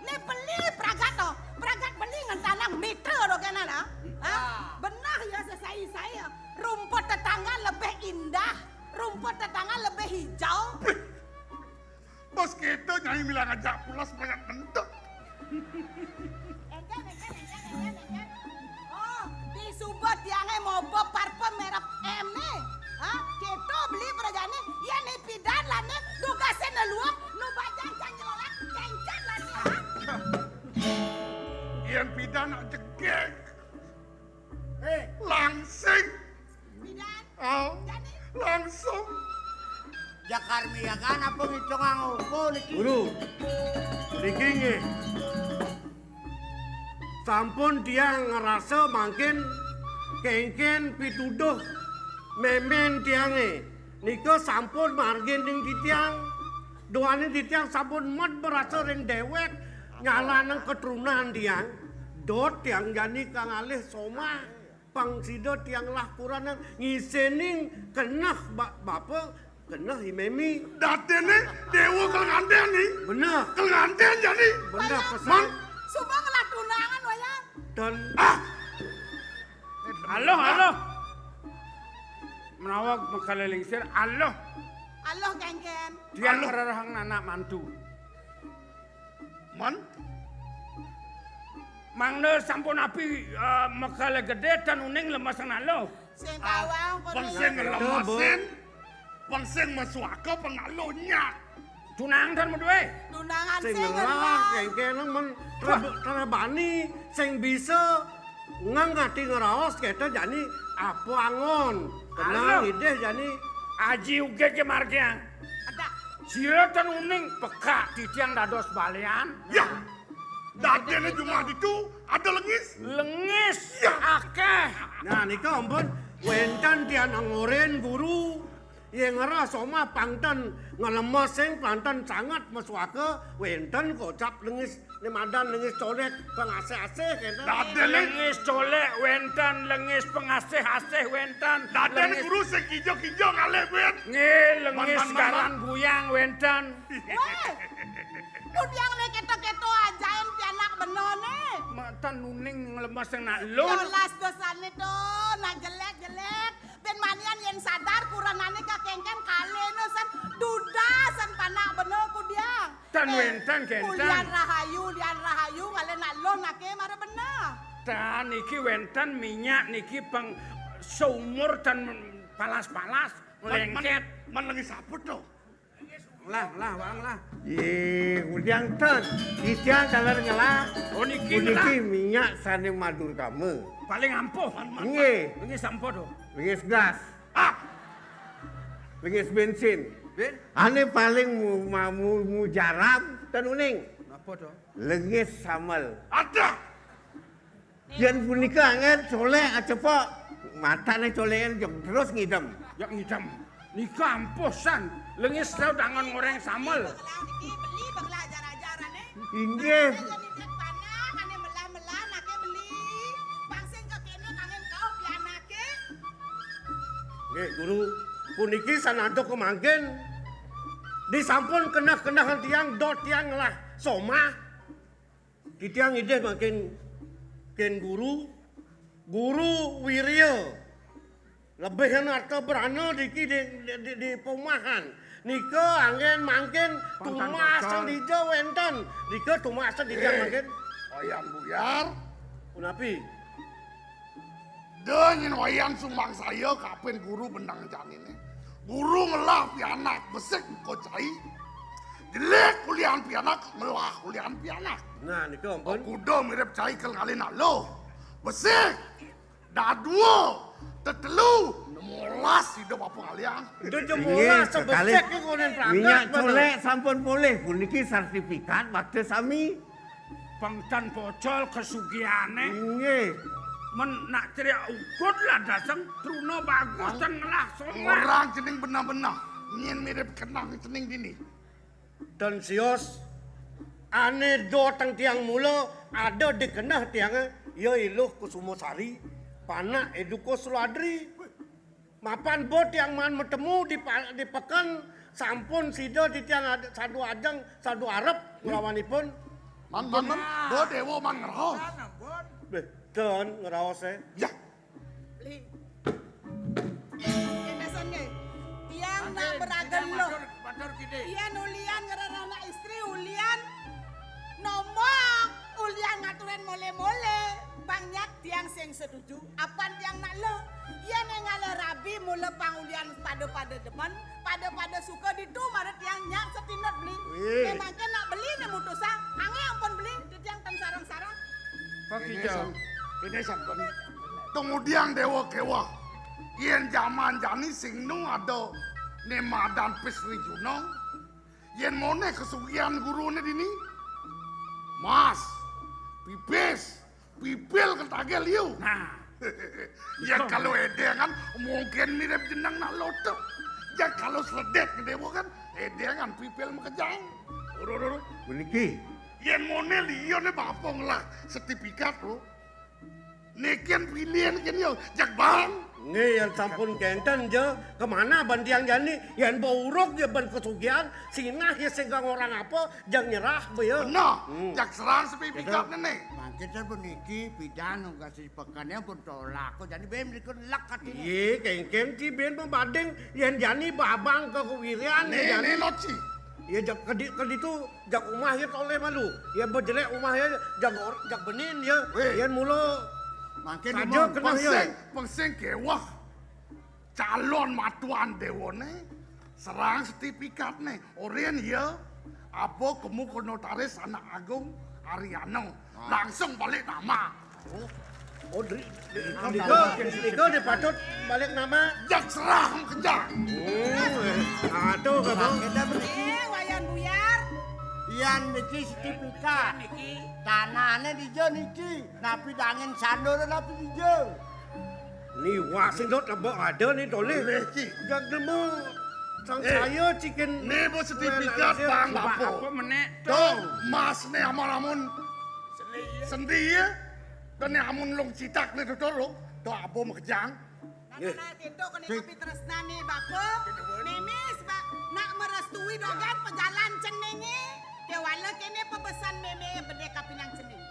Speaker 5: Ne beli pragat to. Pragat beli ngentanang meter do kenan Benar ya saya. Rumput tetangga lebih indah. Rumput tetangga lebih hijau.
Speaker 6: Bos kita nyai bilang ajak pulas banyak bentuk.
Speaker 5: Engken. Oh, di Subot tiangnya mau bawa parfum merek M nih. Kita beli berjani, ya nih pidan lah nih, tugasnya neluang, nu bajang canyelolan, kencan lah nih.
Speaker 6: Ian pidan nak jegek. Langsing.
Speaker 5: Pidan,
Speaker 6: Jadi langsung.
Speaker 3: Jakarmi ya kan apa hitungan ukur niki.
Speaker 4: Guru. Niki nggih. Sampun tiang ngerasa makin kengken pituduh memen tiange. Nika sampun margin ding titiang. Doane titiang sampun mat berasa ring dewek nyalanang keturunan tiang. Dot tiang jani kang alih soma pangsida tiang lah kuranan ngisening kenah bapak kenah imemi.
Speaker 6: Datene dewa kelenganten nih.
Speaker 4: Bener.
Speaker 6: Kelenganten jadi.
Speaker 4: Bener
Speaker 6: Man,
Speaker 4: pesan.
Speaker 5: Sumpah ngelah tunangan wayang.
Speaker 4: Dan
Speaker 7: Halo. Menawag makalelingsir. Aloh.
Speaker 5: Aloh kengken.
Speaker 7: Dia ngerarahang anak mantu.
Speaker 6: man.
Speaker 7: Mangna sampun api makale gede dan uning lemasan aloh.
Speaker 5: Sing kawang
Speaker 6: Pangseng lemasin. Pangseng masuaka pengalonya.
Speaker 7: Tunang dan medue.
Speaker 5: tunangan
Speaker 4: sing
Speaker 5: sing
Speaker 4: ngerah kengkenang men terebani sing bisa ngangati ngeraos kita jani apa angon kenal
Speaker 7: Aloh.
Speaker 4: ide jani
Speaker 7: Aji uge ke margiang.
Speaker 5: Ada.
Speaker 7: Sira dan uning peka titiang dados balian.
Speaker 6: Ya. Datene cuma itu ada lengis.
Speaker 7: Lengis.
Speaker 6: Ya.
Speaker 7: Akeh.
Speaker 4: nah nika ampun wentan tian angoren guru yang ngerah soma panten ngelemes sing panten sangat mesuaka wentan kocap lengis limadan lengis colek pengasih-asih kita
Speaker 6: Datene.
Speaker 7: Lengis colek wentan, lengis pengasih-asih wentan.
Speaker 6: Datene
Speaker 7: Lengis-
Speaker 6: guru sing kijo-kijo ngalih bet.
Speaker 7: Nge lengis
Speaker 6: Man.
Speaker 7: garan guyang wentan.
Speaker 5: Weh. Nun yang nih keto-keto ajain pianak benone.
Speaker 7: Mata nuning ngelemas yang nak lun.
Speaker 5: Yolas dosane tuh, nak jelek-jelek. Ben manian yang sadar kuranane kakengken kalene san dudasan panak bener ku dia.
Speaker 7: Tan wentan kentan.
Speaker 5: Lian rahayu ngalen nak lon nake mare bener.
Speaker 7: Ta niki wentan minyak niki pang seumur dan palas-palas lengket.
Speaker 6: Man lengis apa tuh?
Speaker 4: lah wang lah
Speaker 8: Udang ton, titiang kalar ngelah.
Speaker 7: Oh niki
Speaker 8: Uniki
Speaker 7: lah.
Speaker 8: minyak sane madur kamu.
Speaker 7: Paling ampuh.
Speaker 8: Nge,
Speaker 7: Lengis ampuh doh.
Speaker 8: lengis gas,
Speaker 6: Ah,
Speaker 8: lengis bensin. Ane paling mujarab dan uning.
Speaker 4: apa tuh
Speaker 8: Lengis samal.
Speaker 6: ada.
Speaker 8: Yen punika angen soleh acepok. Matane colekan terus ngidam.
Speaker 7: Yak ngidam. Nika ampuh san. Lengis tau tangan ngoreng samel.
Speaker 5: Belah niki beli belah ajar-ajarane.
Speaker 8: Inggih.
Speaker 5: Jadi cek panah kane melah-melah nake beli. Pangsing kekene kangen kau pianake.
Speaker 4: nggih guru puniki sanado kemangkin disampun kenah-kenahan tiang dot tiang lah soma di tiang ide makin ken guru wirya lebih arta berana diki di perumahan nika angin mangkin tumasan di wenten nika tumasan di tiang mangkin
Speaker 6: Wayan buyar,
Speaker 4: Unapi.
Speaker 6: dengan wayan sumbang saya kapan guru benang janine. Guru ngelah pianak besek kocai. Jelek kuliahan pianak melah kuliahan pianak.
Speaker 4: Nah, niku ampun.
Speaker 6: Kuda mirip cai kali nak lo. Besek. Dah dua. Tetelu. Molas hidup apa kalian?
Speaker 4: Itu jemola sebesek ke konen
Speaker 8: Minyak
Speaker 4: perangkat.
Speaker 8: colek sampun boleh. Puniki sertifikat waktu sami.
Speaker 7: Pangtan pocol kesugiane.
Speaker 8: Nggih.
Speaker 7: Men nak ceria ukut lah dasang truno bagus dan ngelah solar.
Speaker 6: Orang cening benar-benar. Nyen mirip kenang cening dini.
Speaker 4: Dan sios ane do tang tiang mula ada di kenah tiangnya ya iluh Kusumosari panak eduko Suladri mapan bot yang man metemu di pekan sampun sida di tiang sadu ajang sadu arep nglawanipun
Speaker 6: Man, bo dewo man ngeros.
Speaker 4: dan ngeraose
Speaker 6: Ya,
Speaker 5: Li. Kemesan ge. Tiang nak beragam loh.
Speaker 6: Batur gede.
Speaker 5: Ian ulian ngerana istri ulian nomong ulian ngaturan mole-mole banyak tiang sing setuju apan tiang nak le ian yang ngale rabi mule pangulian pada demen pada suka ditu mare tiang nyak setinot beli memang kan nak beli ne mutusa ange ampun beli di tiang tan sarang-sarang
Speaker 6: Ini sampun. Kemudian dewa kewa. Yen zaman jani sing nu ada nema dan Pisri Juno. Yen mone kesugihan guru ne dini. Mas, pipis, pipil ketagel liu.
Speaker 7: Nah,
Speaker 6: Ya kalau edengan mungkin mirip jenang nak loto. Ya kalau seledet ke dewa kan edengan pipil mekejang. Urur.
Speaker 8: Puniki.
Speaker 6: Yen mone liyo ne bapong lah sertifikat lo. Nekian pilihan kan yo jak bang.
Speaker 4: Nih yang sampun kenten je kemana bantiang jani yang bauruk je ban kesugihan sinah ya sehingga orang apa jang nyerah be ya.
Speaker 6: Nah, jak serang sertifikat ne.
Speaker 3: Mangke ta puniki bidan kasih pekannya pun tolak. Kok jadi bem dikon lak katine.
Speaker 4: Iya kengken ti ben pembanding yang jani babang ke kewirian ya jani.
Speaker 6: Ne loci.
Speaker 4: Ya jak kedi tu jak umah ya oleh malu. Ya berjelek umah ya jak benin ya. Yang mulu
Speaker 3: Mangke
Speaker 4: saja kena ya.
Speaker 6: Pengseng kewah. Calon matuan dewone serang sertifikat ne. Orien ya. Apa kemu ke notaris anak agung Ariano. Langsung balik nama.
Speaker 4: Oh, Diko dipatut balik nama.
Speaker 6: Jak serang kejang.
Speaker 4: Aduh kamu.
Speaker 3: Kita puniki
Speaker 5: wayan buyar
Speaker 3: Ian niki sertifikat. Tanahnya dijo niki. Napi dangin sandor napi dijo.
Speaker 4: Ni wak sing dot lebok ada ni toleh.
Speaker 6: Boleh ki.
Speaker 4: Jak demu sang saya cikin.
Speaker 6: Ne bo sertifikat bang
Speaker 7: apa
Speaker 6: bapo.
Speaker 7: menek
Speaker 6: Tuh, mas ne amun sendi ya. Dan ne amun long citak ne tuh lo. Tuh abo mekejang.
Speaker 5: Nak tinduk kena kopi tresnani bako memis bak nak merestui dogan pejalan cenenge dewala kene pebesan meme bede kapinang cening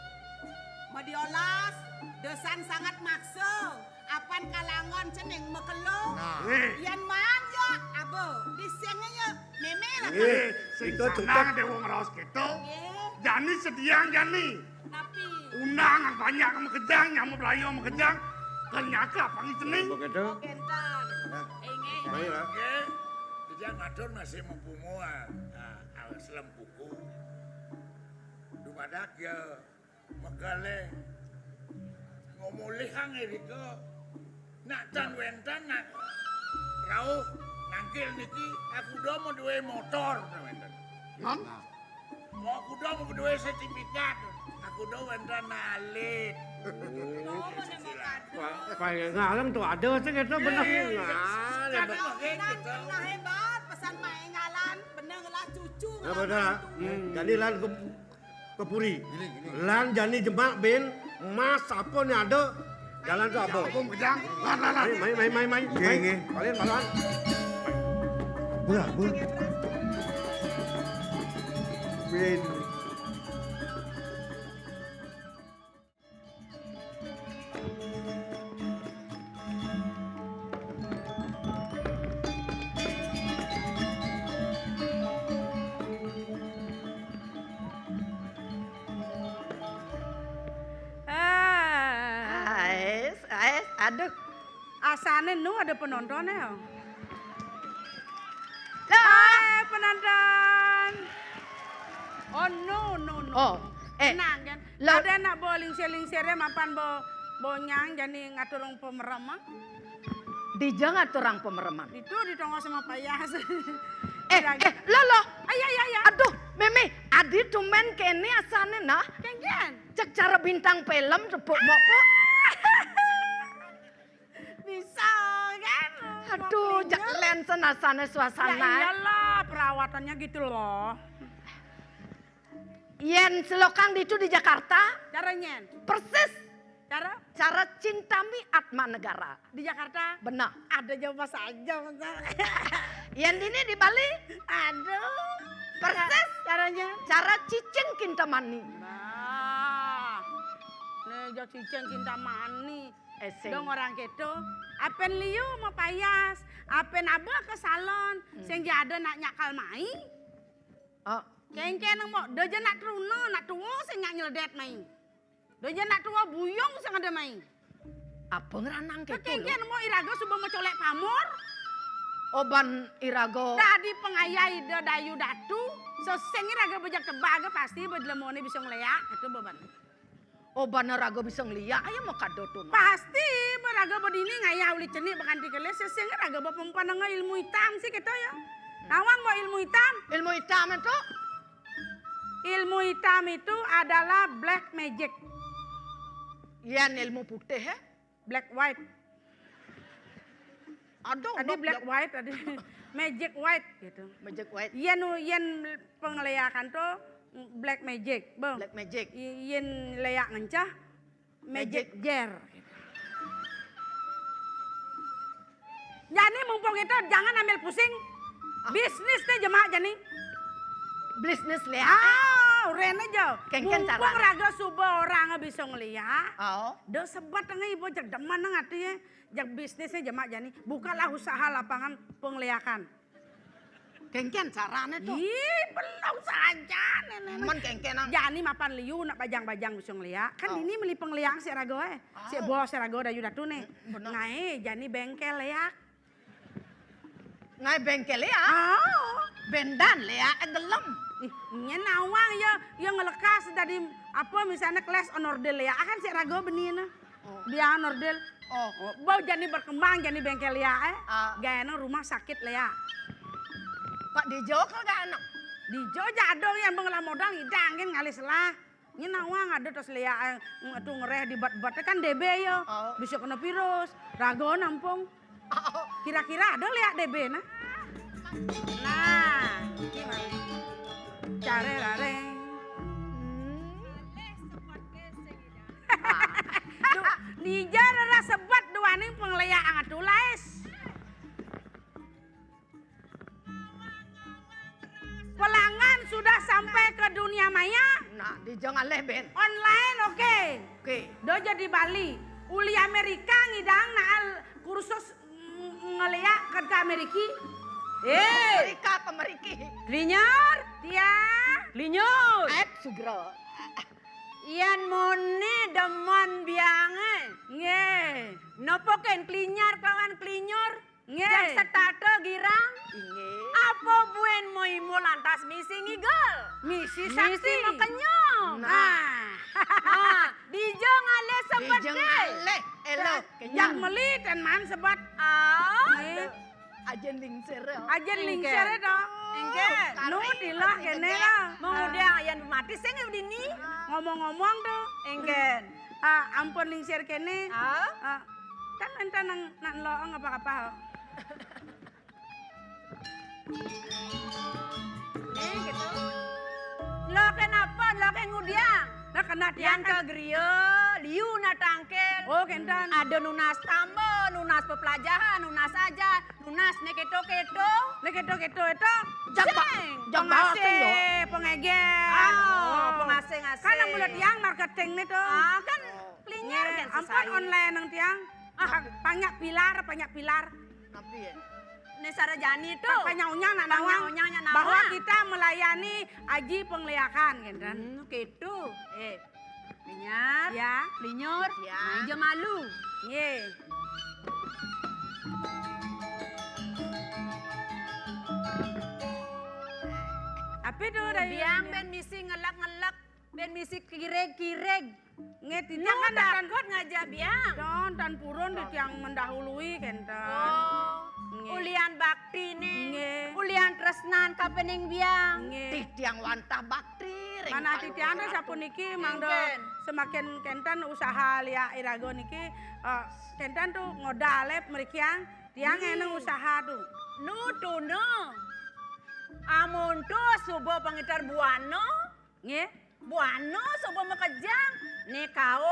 Speaker 5: mediolas desan sangat maksa apan kalangon ceneng mekelo yan man yo abo disenge yo meme lah
Speaker 6: Sing
Speaker 4: Iko
Speaker 6: sanang dewa ngeraos gitu. Jani sediang jani.
Speaker 5: tapi
Speaker 6: Unang ang banyak mekejang, nyamu pelayu mekejang. Kenyaka pangi cening.
Speaker 4: Begitu.
Speaker 5: kentan enge
Speaker 4: Baik lah.
Speaker 6: Oke, dia ngatur masih mempunguan. Awas lempuku. Dumadak ya megale ngomolihang iriko. Nak tan wentan nak rauh nangkil niki aku do mau duwe motor wentan. Non? Mau aku do mau duwe sertifikat. Aku do wentan nalit.
Speaker 4: Pakai ngalang tu ada sih kita benar.
Speaker 5: Nah hebat pesan mae ngalan bener lah cucu
Speaker 4: Ya benar. Jadi lan ke Puri. Lan jani jemak ben mas apa ni ada jalan tu apa?
Speaker 6: Aku mekejang. Lan.
Speaker 4: Main.
Speaker 8: Nggih.
Speaker 4: Kalian kawan.
Speaker 8: Belah. Ben.
Speaker 5: Asane nu ada penontonnya ya. Hai penonton. Oh no.
Speaker 9: Oh,
Speaker 5: Tenang kan.
Speaker 9: lo-
Speaker 5: Ada nak bawa lingsir-lingsirnya mapan bawa nyang jadi ngaturung pemeremang.
Speaker 9: Dija ngaturang pemereman.
Speaker 5: Itu ditongol sama Pak Yas.
Speaker 9: Lolo.
Speaker 5: Ayah.
Speaker 9: Aduh, Meme, adi tumen kene asane nah.
Speaker 5: Kengen.
Speaker 9: Cek cara bintang film sebut mopo.
Speaker 5: Bisa kan.
Speaker 9: Aduh, jak lensen asane
Speaker 5: Ya
Speaker 9: suasana.
Speaker 5: iyalah perawatannya gitu loh.
Speaker 9: Yen selokang itu di Jakarta,
Speaker 5: Caranya.
Speaker 9: persis
Speaker 5: Cara
Speaker 9: cinta mi atma negara.
Speaker 5: di Jakarta
Speaker 9: Benar.
Speaker 5: ada jawab saja.
Speaker 9: Yen ini di Bali,
Speaker 5: Aduh.
Speaker 9: persis
Speaker 5: Caranya.
Speaker 9: cara cicing kintamani.
Speaker 5: Nah. Nih jak cicing cinta mani.
Speaker 9: Eseng.
Speaker 5: Dong orang keto. Apen liu mau payas. Apen abah ke salon. Sehingga ada nak nyakal mai.
Speaker 9: Oh,
Speaker 5: Kengken mau doja nak truno nak tuwo sing nyak nyeledet mai. Doja nak tuwo buyung sing ada mai.
Speaker 9: apa ngeranang ketu
Speaker 5: Kengken
Speaker 9: lo?
Speaker 5: mau irago subuh mau colek pamor.
Speaker 9: Oban irago.
Speaker 5: Tadi pengayai de dayu datu. Seseng irago bejak tebaga pasti bedlemone bisa ngeleak itu beban.
Speaker 9: Oban irago bisa ngeliat, ayo mau kado tuh.
Speaker 5: Pasti beraga bedini ngayah uli cenik bahkan dikeles seseng irago bepempanang ilmu hitam sih kita ya. Nawang mau ilmu hitam.
Speaker 9: Ilmu hitam itu
Speaker 5: Ilmu hitam itu adalah black magic.
Speaker 9: yen ilmu putih ya.
Speaker 5: Black white.
Speaker 9: Aduh,
Speaker 5: Tadi black white, tadi magic white gitu.
Speaker 9: magic white,
Speaker 5: Yen pengelayakan tuh black magic, bang.
Speaker 9: black magic.
Speaker 5: Yen leyak ngencah magic jar. Jadi mumpung itu jangan ambil pusing. Bisnis teh jemaah jani.
Speaker 9: Bisnis lihat.
Speaker 5: Ren aja.
Speaker 9: Kengken
Speaker 5: Mumpung
Speaker 9: caranya.
Speaker 5: raga subuh orang bisa ngeliat.
Speaker 9: Oh,
Speaker 5: Do sebat ngai ibu jak deman nang artinya jak bisnisnya jemaah jani. Bukalah usaha lapangan pengliakan.
Speaker 9: kengken caranya tuh.
Speaker 5: Ih, belum saja nenek.
Speaker 9: Man kengken ang.
Speaker 5: Jani mapan liu nak bajang-bajang bisa ngeliat. Kan ini meli pengliang si rago Si bos si rago dayu datu nih.
Speaker 9: bener.
Speaker 5: Ngai jani bengkel ya.
Speaker 9: Ngai bengkel ya.
Speaker 5: Oh.
Speaker 9: Bendan ya, gelem.
Speaker 5: Ih, nya nawang ya ngelekas dari apa misalnya kelas onordel ya. Kan si rago benina. Dia onordel.
Speaker 9: Oh,
Speaker 5: Bau jani berkembang jani bengkel ya Gaya rumah sakit ya.
Speaker 9: Pak Dijo kagak anak.
Speaker 5: Di Jogja ada yang mengelah modal hidang kan ngalis lah. Ini nawang ada terus lihat itu ngereh di bat-batnya kan DB ya.
Speaker 9: Oh.
Speaker 5: Bisa kena virus. Rago nampung. Kira-kira ada lihat DB nah. Nah, gimana? Care rare. Di jara sebat dua nih pengelayaan atulas. Pelanggan sudah sampai ke dunia maya.
Speaker 9: Nah, Dijo ngaleh ben.
Speaker 5: Online oke.
Speaker 9: Oke.
Speaker 5: Do jadi Bali. Uli Amerika ngidang naal kursus ngeliat ke Amerika.
Speaker 9: Amerika ke Meriki.
Speaker 5: Linyor, Tia. Linyor.
Speaker 9: Sugro.
Speaker 5: Ian mone demon biange. Nggih. Nopo ken klinyar kawan klinyor? Nggih. Jak setato girang.
Speaker 9: Inge.
Speaker 5: Apa buen mau imo lantas misi ngigol? Misi sakti mau kenyong. Nah. Dijo ngale sebat
Speaker 9: Dijo
Speaker 5: deh.
Speaker 9: ngaleh. Elo.
Speaker 5: Yang meli dan man sebat.
Speaker 9: Ajen lingsir.
Speaker 5: Ajen lingsir itu. Engke. Nu dilah kene lah.
Speaker 10: Mau dia yang mati sing dini.
Speaker 5: Ngomong-ngomong tuh. Engke. Ampun lingsir kene. Kan enta nang loong apa-apa.
Speaker 10: Gitu. Lo kenapa? Lo ke ngudiang?
Speaker 5: Nah kena
Speaker 10: Yang
Speaker 5: tiang
Speaker 10: ke griyo, liu na tangkel.
Speaker 5: Oh kentan.
Speaker 10: Ada nunas tambo, nunas pepelajaran, nunas aja, nunas neketo-keto.
Speaker 5: Neketo-keto itu.
Speaker 9: Jam pengasing yo.
Speaker 5: Pengeger.
Speaker 10: Pengasing-asing.
Speaker 5: Kan yang mulut tiang marketing nih tuh.
Speaker 10: Kan pelinyar kan
Speaker 5: Ampun online nang tiang. Banyak pilar.
Speaker 9: Tapi ya.
Speaker 10: Nesara jani tuh.
Speaker 5: Panyaunya nak nawang.
Speaker 10: Panyaunya nawang.
Speaker 5: Bahwa kita melayani aji pengliakan kan.
Speaker 10: Gitu. Pelinyar.
Speaker 5: Ya.
Speaker 10: Pelinyur.
Speaker 9: Ya.
Speaker 10: Aja malu.
Speaker 5: Ye.
Speaker 10: Apa tuh biang ben misi ngelak-ngelak, ben misi kireg-kireg.
Speaker 5: Nge
Speaker 10: Lu
Speaker 5: titiang kan akan
Speaker 10: takut ngajak biang.
Speaker 5: don dan purun titiang mendahului kenten.
Speaker 10: Oh,
Speaker 5: Nge.
Speaker 10: ulian bakti nih.
Speaker 5: Nge.
Speaker 10: Ulian tresnan kapening biang.
Speaker 5: Nge.
Speaker 9: Titiang wantah bakti. ring
Speaker 5: Mana
Speaker 9: palu
Speaker 5: titiang
Speaker 9: orang.
Speaker 5: sapu niki mang do
Speaker 10: Mungkin.
Speaker 5: semakin kenten usaha lia irago niki kenten tuh ngodalep merikiang tiang eneng usaha tuh.
Speaker 10: Nu tuno. Amun tuh subo pengitar buano.
Speaker 5: Nge.
Speaker 10: Buano subo mekejang. Nih kau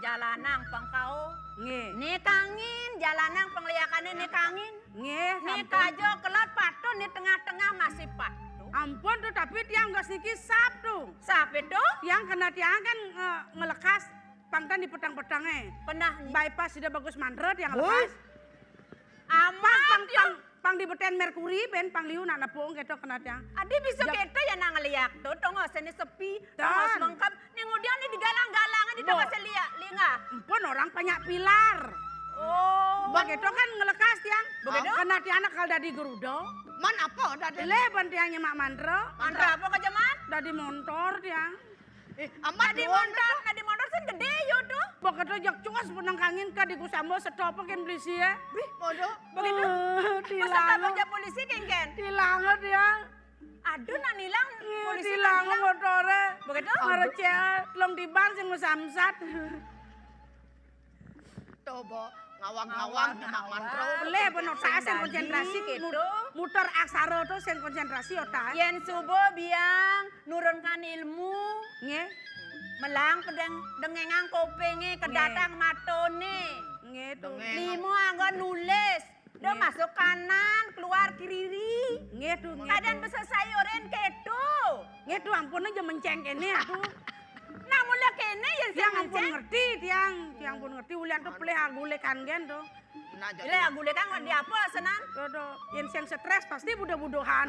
Speaker 10: jalanang pangkau.
Speaker 5: Nge.
Speaker 10: Nih kangin jalanang pengliakannya nih kangin.
Speaker 5: Nge.
Speaker 10: Nih
Speaker 5: sampun.
Speaker 10: kajo kelat patu nih tengah-tengah masih patu.
Speaker 5: Ampun tuh tapi tiang gak niki sap tuh.
Speaker 10: Siapa itu?
Speaker 5: Tiang kena tiang kan ngelekas pangtan di petang-petangnya.
Speaker 10: Pernah
Speaker 5: Bypass sudah bagus mandret yang lepas.
Speaker 10: aman
Speaker 5: Pang di beten Merkuri ben pang liu nak nepung gitu kena tiang.
Speaker 10: Adi bisa
Speaker 5: Jak-
Speaker 10: gitu ya nang ngeliat tuh, tongos ini sepi,
Speaker 5: Dan.
Speaker 10: tongos mengkap, nih kemudian nih digalang-galangan di tongos liat, linga.
Speaker 5: Ampun orang banyak pilar.
Speaker 10: Oh,
Speaker 5: Begitu kan ngelekas tiang.
Speaker 10: Begitu?
Speaker 5: Kena tiang nak kalau dari gerudo.
Speaker 9: Man apa dadi?
Speaker 5: Leban tiangnya mak mandro.
Speaker 10: mantra apa kejaman?
Speaker 5: Dari motor tiang.
Speaker 9: Amat
Speaker 10: Di motor sen gede yo tuh.
Speaker 5: Begitu jak cuas punang kangin ka di kusambo sedopo kan polisi ya.
Speaker 9: Bodoh.
Speaker 10: Begitu. Masa tak
Speaker 5: Tilang.
Speaker 10: baca polisi ken-ken?
Speaker 5: Tilang tiang.
Speaker 10: Aduh nak nilang, polisi
Speaker 5: Tilang
Speaker 10: nilang.
Speaker 5: motore.
Speaker 10: Begitu?
Speaker 5: Ngereceh telung di bang sing samsat.
Speaker 9: Coba ngawang-ngawang nyemak mantro.
Speaker 5: Boleh bener saya sen konsentrasi
Speaker 10: Jadi,
Speaker 5: gitu.
Speaker 10: gitu.
Speaker 5: Muter aksara tuh sen konsentrasi otak.
Speaker 10: Yen subuh biang nurunkan ilmu,
Speaker 5: Nge.
Speaker 10: melang pedeng dengengang kopenge kedatang matone.
Speaker 5: Nge tuh.
Speaker 10: Limo anggo nulis. Dia
Speaker 5: Nge.
Speaker 10: masuk kanan, keluar kiri.
Speaker 5: Nge tuh. Nge
Speaker 10: Kadang
Speaker 5: tuh.
Speaker 10: bisa sayurin ketu.
Speaker 5: Nge tuh ampun aja menceng kene atuh.
Speaker 10: Namun lah kene yang
Speaker 5: Tiang
Speaker 10: saya
Speaker 5: ampun ngerti tiang. Tiang pun ngerti ulian tuh pelih agule kan gen tuh.
Speaker 9: Nah, jadi
Speaker 10: Ile aku kan di apa senan?
Speaker 5: Tuh tuh. Yang stres pasti budo-budohan.